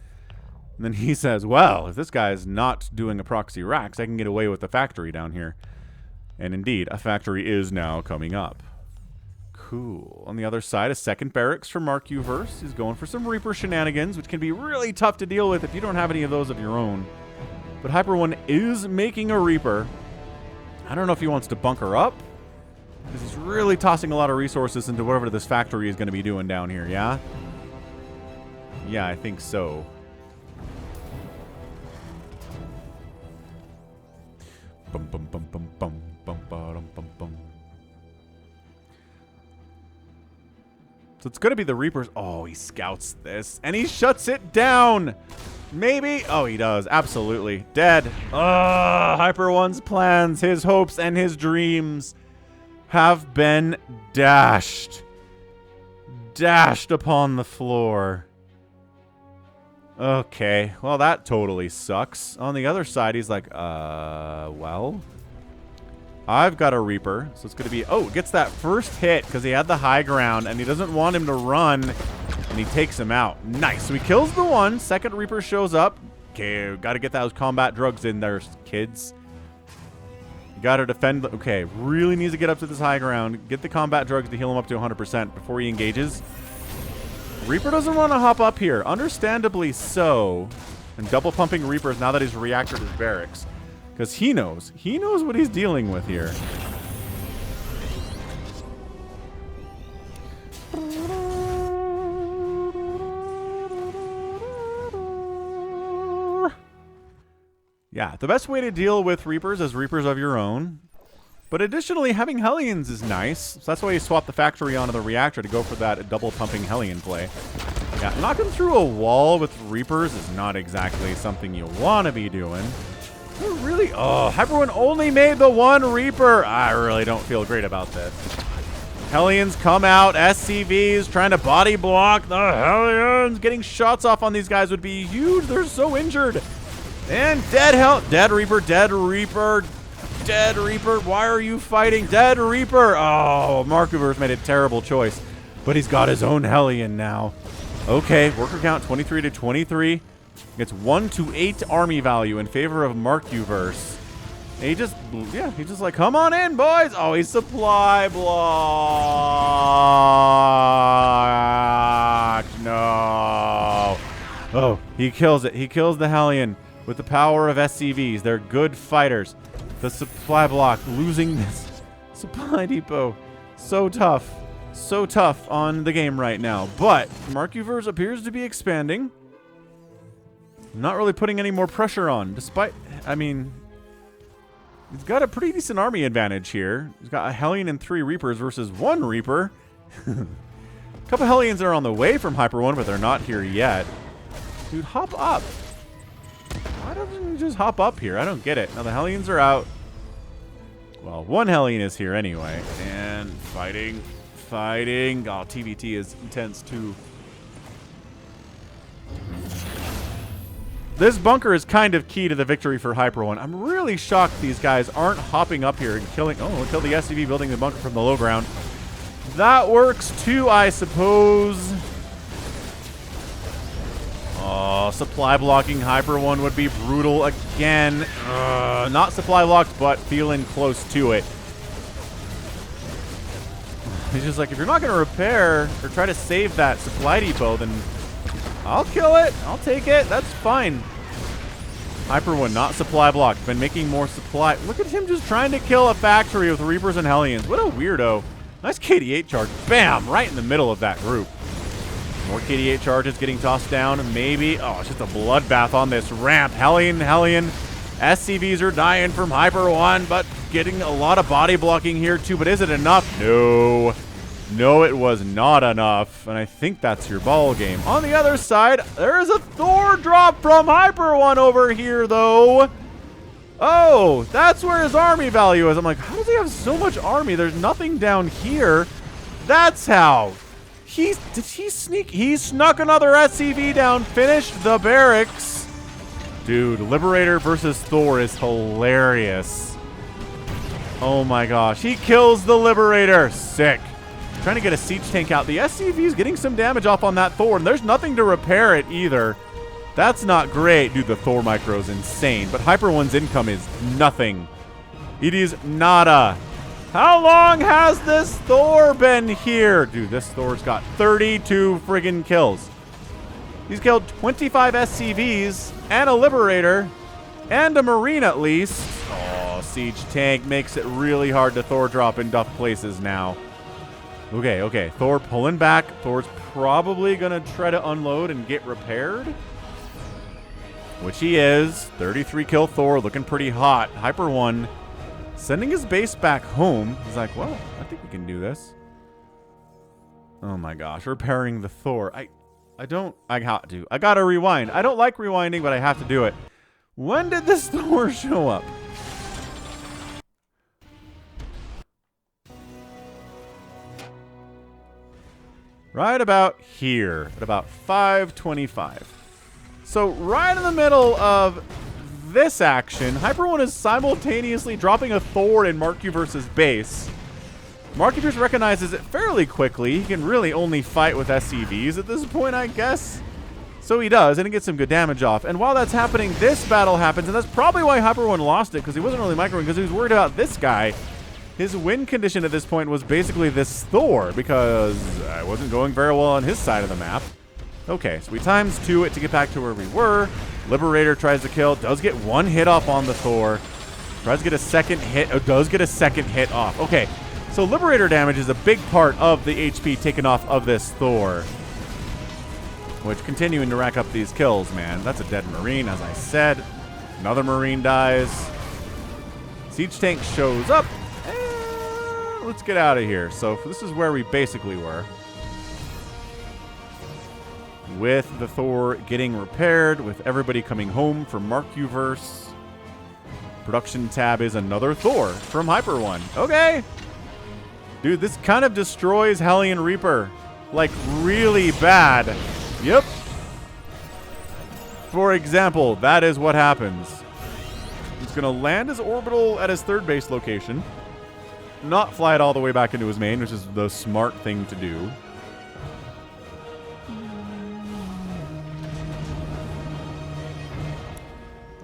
And then he says, well, if this guy's not doing a proxy racks, I can get away with the factory down here. And indeed, a factory is now coming up. Cool. On the other side, a second barracks for Markuverse. He's going for some Reaper shenanigans, which can be really tough to deal with if you don't have any of those of your own. But HyperONE is making a Reaper. I don't know if he wants to bunker up, because he's really tossing a lot of resources into whatever this factory is going to be doing down here, yeah? Yeah, I think so. Bum bum bum bum bum bum bum bum bum. So it's going to be the Reapers. Oh, he scouts this. And he shuts it down. Maybe. Oh, he does. Absolutely. Dead. HyperONE's plans, his hopes, and his dreams have been dashed. Dashed upon the floor. Okay. Well, that totally sucks. On the other side, he's like, well, I've got a Reaper, so it's going to be... Oh, gets that first hit because he had the high ground, and he doesn't want him to run, and he takes him out. Nice. So he kills the one. Second Reaper shows up. Okay, got to get those combat drugs in there, kids. You got to defend... Okay, really needs to get up to this high ground. Get the combat drugs to heal him up to 100% before he engages. Reaper doesn't want to hop up here. Understandably so. And double pumping Reapers now that he's reactored his barracks. Because he knows. He knows what he's dealing with here. Yeah, the best way to deal with Reapers is Reapers of your own. But additionally, having Hellions is nice. So that's why you swap the factory onto the reactor to go for that double pumping Hellion play. Yeah, knocking through a wall with Reapers is not exactly something you want to be doing. Really? Oh, HyperONE only made the one Reaper. I really don't feel great about this. Hellions come out. SCVs trying to body block the Hellions. Getting shots off on these guys would be huge. They're so injured. And dead Reaper, dead Reaper, dead Reaper. Why are you fighting? Dead Reaper. Oh, Markuverse made a terrible choice. But he's got his own Hellion now. Okay, worker count 23 to 23. It's 1 to 8 army value in favor of Markuverse. And he just, yeah, he's just like, come on in, boys. Oh, he's supply block. No. Oh, he kills it. He kills the Hellion with the power of SCVs. They're good fighters. The supply block losing this supply depot. So tough. So tough on the game right now. But Markuverse appears to be expanding. Not really putting any more pressure on, despite, I mean, he's got a pretty decent army advantage here. He's got a Hellion and 3 Reapers versus 1 Reaper. A couple Hellions are on the way from HyperONE, but they're not here yet. Dude, hop up. Why doesn't he just hop up here? I don't get it. Now the Hellions are out. Well, 1 Hellion is here anyway. And fighting. Oh, TvT is intense too. This bunker is kind of key to the victory for HyperONE. I'm really shocked these guys aren't hopping up here and killing... Oh, kill the SCV building the bunker from the low ground. That works too, I suppose. Oh, supply blocking HyperONE would be brutal again. Not supply blocked, but feeling close to it. He's just like, if you're not going to repair or try to save that supply depot, then... I'll kill it. I'll take it. That's fine. HyperONE, not supply blocked. Been making more supply. Look at him just trying to kill a factory with Reapers and Hellions. What a weirdo. Nice KD8 charge. Bam! Right in the middle of that group. More KD8 charges getting tossed down. Maybe. Oh, it's just a bloodbath on this ramp. Hellion. SCVs are dying from HyperONE, but getting a lot of body blocking here too. But is it enough? No. No, it was not enough, and I think that's your ball game. On the other side, there is a Thor drop from HyperONE over here, though. Oh, that's where his army value is. I'm like, how does he have so much army? There's nothing down here. That's how. Did he sneak? He snuck another SCV down, finished the barracks. Dude, Liberator versus Thor is hilarious. Oh my gosh, he kills the Liberator. Sick. Trying to get a siege tank out. The SCV is getting some damage off on that Thor, and there's nothing to repair it either. That's not great. Dude, the Thor micro is insane, but HyperONE's income is nothing. It is nada. How long has this Thor been here? Dude, this Thor's got 32 friggin' kills. He's killed 25 SCVs and a Liberator and a Marine at least. Oh, siege tank makes it really hard to Thor drop in tough places now. Okay. Thor pulling back. Thor's probably going to try to unload and get repaired. Which he is. 33 kill Thor, looking pretty hot. HyperONE sending his base back home. He's like, well, I think we can do this. Oh my gosh, repairing the Thor. I gotta rewind. I don't like rewinding, but I have to do it. When did this Thor show up? Right about here, at about 525. So right in the middle of this action, HyperONE is simultaneously dropping a Thor in Markuverse's base. Markuverse recognizes it fairly quickly. He can really only fight with SCVs at this point, I guess. So he does, and he gets some good damage off. And while that's happening, this battle happens, and that's probably why HyperONE lost it, because he wasn't really microing, because he was worried about this guy. His win condition at this point was basically this Thor, because I wasn't going very well on his side of the map. Okay, so we ×2 it to get back to where we were. Liberator tries to kill, does get one hit off on the Thor. Tries to get a second hit, does get a second hit off. Okay, so Liberator damage is a big part of the HP taken off of this Thor. Which, continuing to rack up these kills, man. That's a dead Marine, as I said. Another Marine dies. Siege tank shows up. Let's get out of here. So this is where we basically were. With the Thor getting repaired, with everybody coming home from Markuverse. Production tab is another Thor from HyperONE. Okay. Dude, this kind of destroys Hellion Reaper. Like, really bad. Yep. For example, that is what happens. He's going to land his orbital at his third base location. Not fly it all the way back into his main, which is the smart thing to do.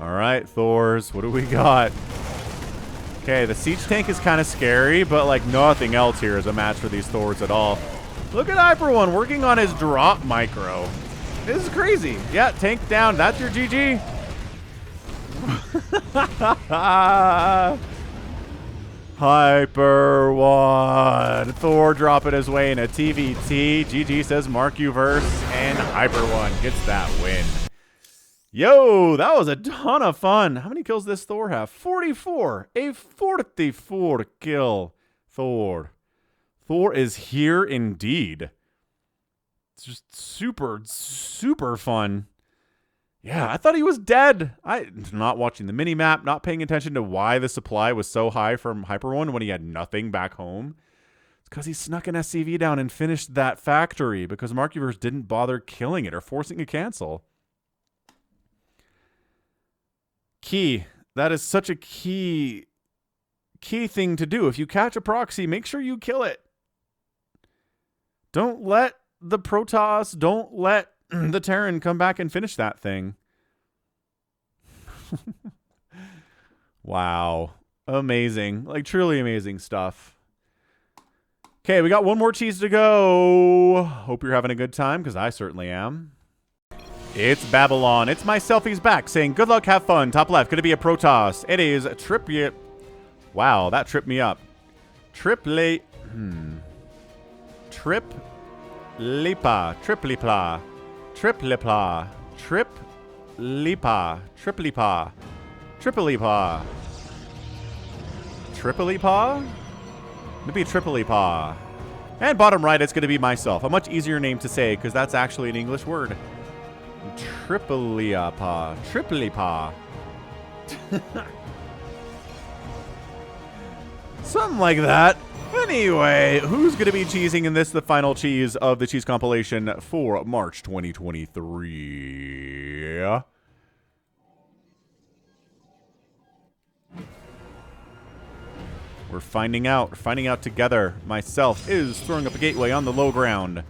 Alright, Thors, what do we got? Okay, the siege tank is kind of scary, but like nothing else here is a match for these Thors at all. Look at HyperONE working on his drop micro. This is crazy. Yeah, tank down. That's your GG. HyperONE. Thor dropping his way in a TvT. GG says Markuverse, and HyperONE gets that win. Yo, that was a ton of fun. How many kills does Thor have? 44. A 44 kill Thor. Thor is here indeed. It's just super, super fun. Yeah, I thought he was dead. Not watching the mini-map, not paying attention to why the supply was so high from HyperONE when he had nothing back home. It's because he snuck an SCV down and finished that factory because Markuverse didn't bother killing it or forcing a cancel. Key. That is such a key thing to do. If you catch a proxy, make sure you kill it. Don't let the Protoss, don't let the Terran come back and finish that thing. Wow. Amazing. Like, truly amazing stuff. Okay, we got one more cheese to go. Hope you're having a good time, because I certainly am. It's Babylon. It's myself. He's back saying, good luck, have fun. Top left, going to be a Protoss. It is Tripleipa. Wow, that tripped me up. Tripleipa. Tripleipa. Tripleipa. Tripleipa. Tripleipa. Tripleipa. Tripleipa. Tripleipa? Maybe Tripleipa. And bottom right, it's going to be myself. A much easier name to say because that's actually an English word. Tripleipa. Tripleipa. Something like that. Anyway, who's going to be cheesing in this, the final cheese of the cheese compilation for March 2023? We're finding out. Finding out together. Myself is throwing up a gateway on the low ground.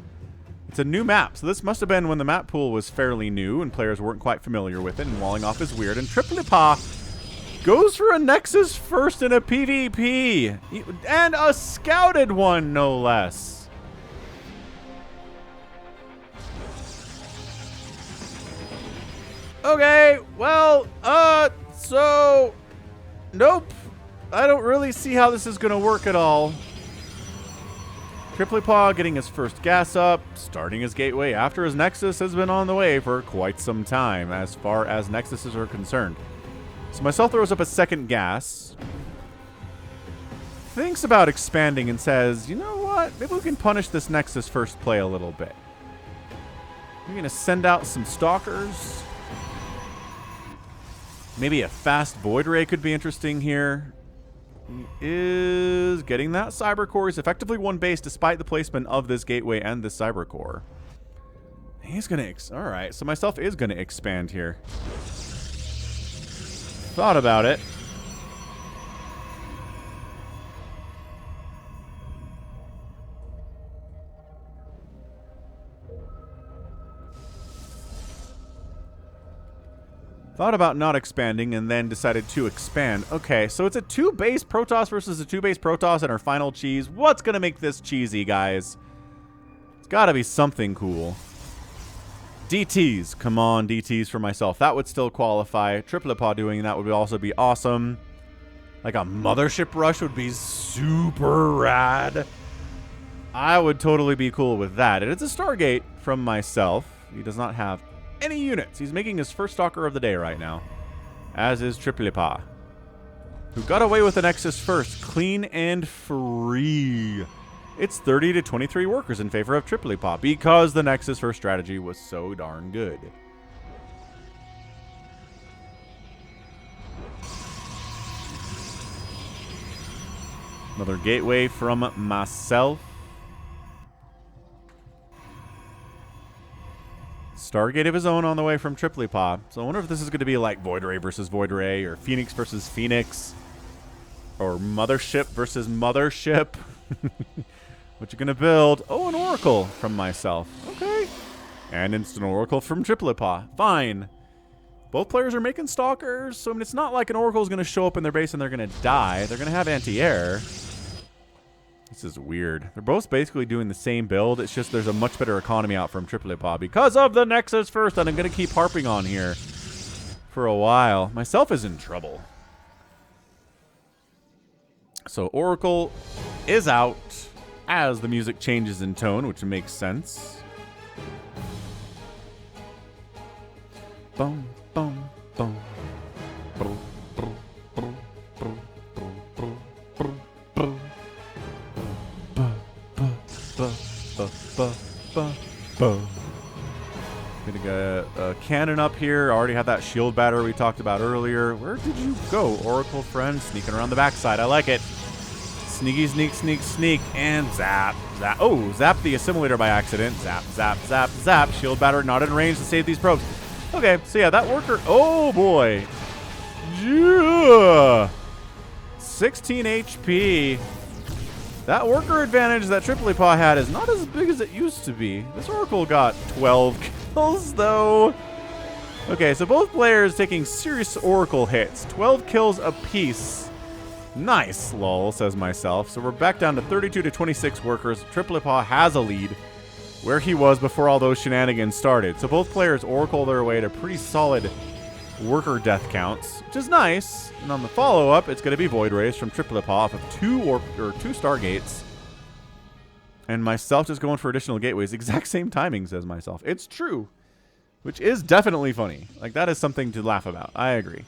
It's a new map, so this must have been when the map pool was fairly new and players weren't quite familiar with it, and walling off is weird. And Tripleipa goes for a Nexus first in a PvP. And a scouted one, no less. Okay, well, so... Nope. I don't really see how this is going to work at all. Tripleipa getting his first gas up, starting his gateway after his Nexus has been on the way for quite some time as far as Nexuses are concerned. So myself throws up a second gas, thinks about expanding and says, you know what, maybe we can punish this Nexus first play a little bit. We're going to send out some stalkers. Maybe a fast Void Ray could be interesting here. He is getting that Cyber Core. He's effectively one base despite the placement of this gateway and this Cyber Core. He's going to... Alright, so myself is going to expand here. Thought about it. Thought about not expanding and then decided to expand. Okay, so it's a 2-base Protoss versus a 2-base Protoss in our final cheese. What's going to make this cheesy, guys? It's got to be something cool. DTs. Come on, DTs for myself. That would still qualify. Tripleipa doing that would also be awesome. Like a Mothership Rush would be super rad. I would totally be cool with that. And it's a Stargate from myself. He does not have any units. He's making his first Stalker of the day right now, as is Tripleipa, who got away with the Nexus first, clean and free. It's 30 to 23 workers in favor of Tripleipa because the Nexus first strategy was so darn good. Another gateway from myself. Stargate of his own on the way from Tripleipa. So I wonder if this is going to be like Void Ray versus Void Ray, or Phoenix versus Phoenix, or Mothership versus Mothership. What you going to build? Oh, an Oracle from myself. Okay. And instant Oracle from Tripleipa. Fine. Both players are making Stalkers, so I mean, it's not like an Oracle is going to show up in their base and they're going to die. They're going to have anti-air. This is weird. They're both basically doing the same build. It's just there's a much better economy out from Tripleipa because of the Nexus first, and I'm going to keep harping on here for a while. Myself is in trouble. So Oracle is out as the music changes in tone, which makes sense. Boom, boom, boom. Gonna get a cannon up here. Already had that shield battery we talked about earlier. Where did you go, Oracle friend? Sneaking around the backside. I like it. Sneaky, sneak, sneak, sneak, and zap, zap. Oh, zap the assimilator by accident. Zap, zap, zap, zap. Shield battery not in range to save these probes. Okay, so yeah, that worker. Oh boy. Yeah. 16 HP. That worker advantage that Tripleipa had is not as big as it used to be. This Oracle got 12 kills, though. Okay, so both players taking serious Oracle hits. 12 kills apiece. Nice, lol, says myself. So we're back down to 32 to 26 workers. Tripleipa has a lead where he was before all those shenanigans started. So both players Oracle their way to pretty solid worker death counts, which is nice. And on the follow-up, it's going to be Void Rays from Tripleipa off of two Stargates. And myself just going for additional gateways. Exact same timing, says myself. It's true, which is definitely funny. Like, that is something to laugh about. I agree.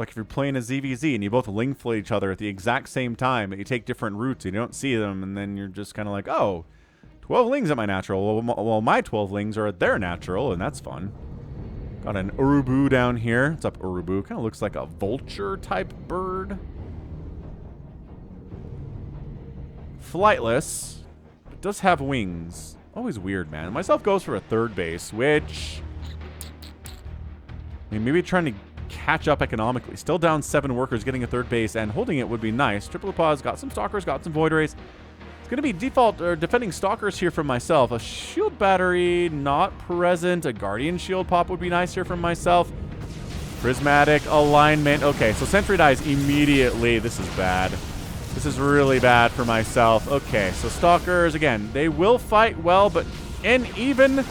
like if you're playing a ZvZ and you both ling flit each other at the exact same time, but you take different routes and you don't see them, and then you're just kind of like, oh, 12 lings at my natural. Well, my 12 lings are at their natural, and that's fun. Got an Urubu down here. What's up, Urubu? Kind of looks like a vulture type bird. Flightless. It does have wings. Always weird, man. Myself goes for a third base, which... I mean, maybe trying to catch up economically. Still down 7 workers, getting a third base, and holding it would be nice. Tripleipa's got some stalkers, got some void rays. It's going to be default or defending stalkers here from myself. A shield battery not present. A guardian shield pop would be nice here from myself. Prismatic alignment. Okay, so sentry dies immediately. This is bad. This is really bad for myself. Okay, so stalkers, again, they will fight well, but in even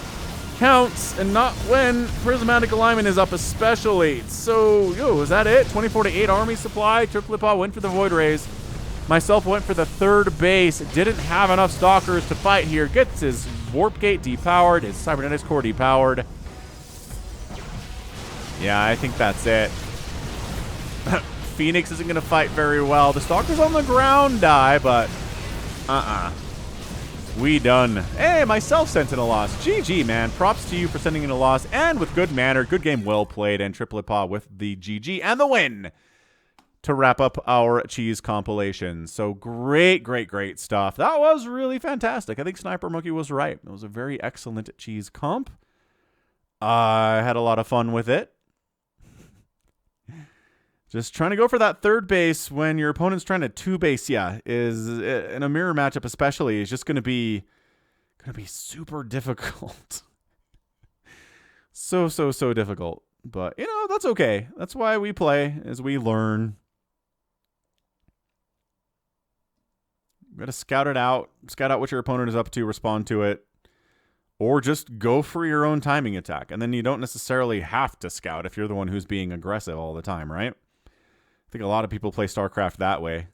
counts, and not when prismatic alignment is up especially. So, yo, is that it? 24 to 8 army supply. Tripleipa went for the void rays. Myself went for the third base. Didn't have enough stalkers to fight here. Gets his warp gate depowered, his cybernetics core depowered. Yeah, I think that's it. Phoenix isn't going to fight very well. The stalkers on the ground die, but we done. Hey, myself sent in a loss. GG, man. Props to you for sending in a loss, and with good manner. Good game well played, and Tripleipa with the GG and the win to wrap up our cheese compilation. So great, great, great stuff. That was really fantastic. I think Sniper Monkey was right. It was a very excellent cheese comp. I had a lot of fun with it. Just trying to go for that third base when your opponent's trying to two base, yeah, is in a mirror matchup especially, is just going to be super difficult. so difficult. But, you know, that's okay. That's why we play, as we learn. You got to scout it out. Scout out what your opponent is up to, respond to it. Or just go for your own timing attack. And then you don't necessarily have to scout if you're the one who's being aggressive all the time, right? I think a lot of people play StarCraft that way.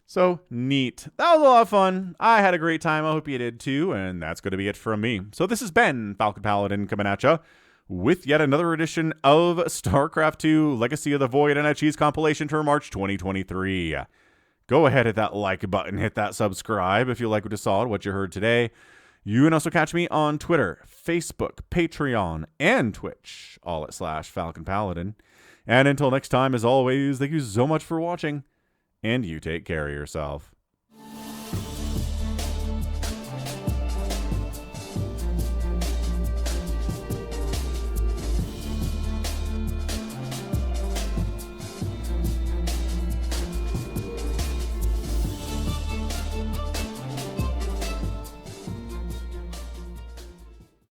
So, neat. That was a lot of fun. I had a great time. I hope you did too. And that's going to be it from me. So this has been Falcon Paladin coming at ya with yet another edition of StarCraft 2 Legacy of the Void and a cheese compilation for March 2023. Go ahead, hit that like button, hit that subscribe if you like what you saw, what you heard today. You can also catch me on Twitter, Facebook, Patreon, and Twitch, all at /Falcon Paladin. And until next time, as always, thank you so much for watching, and you take care of yourself.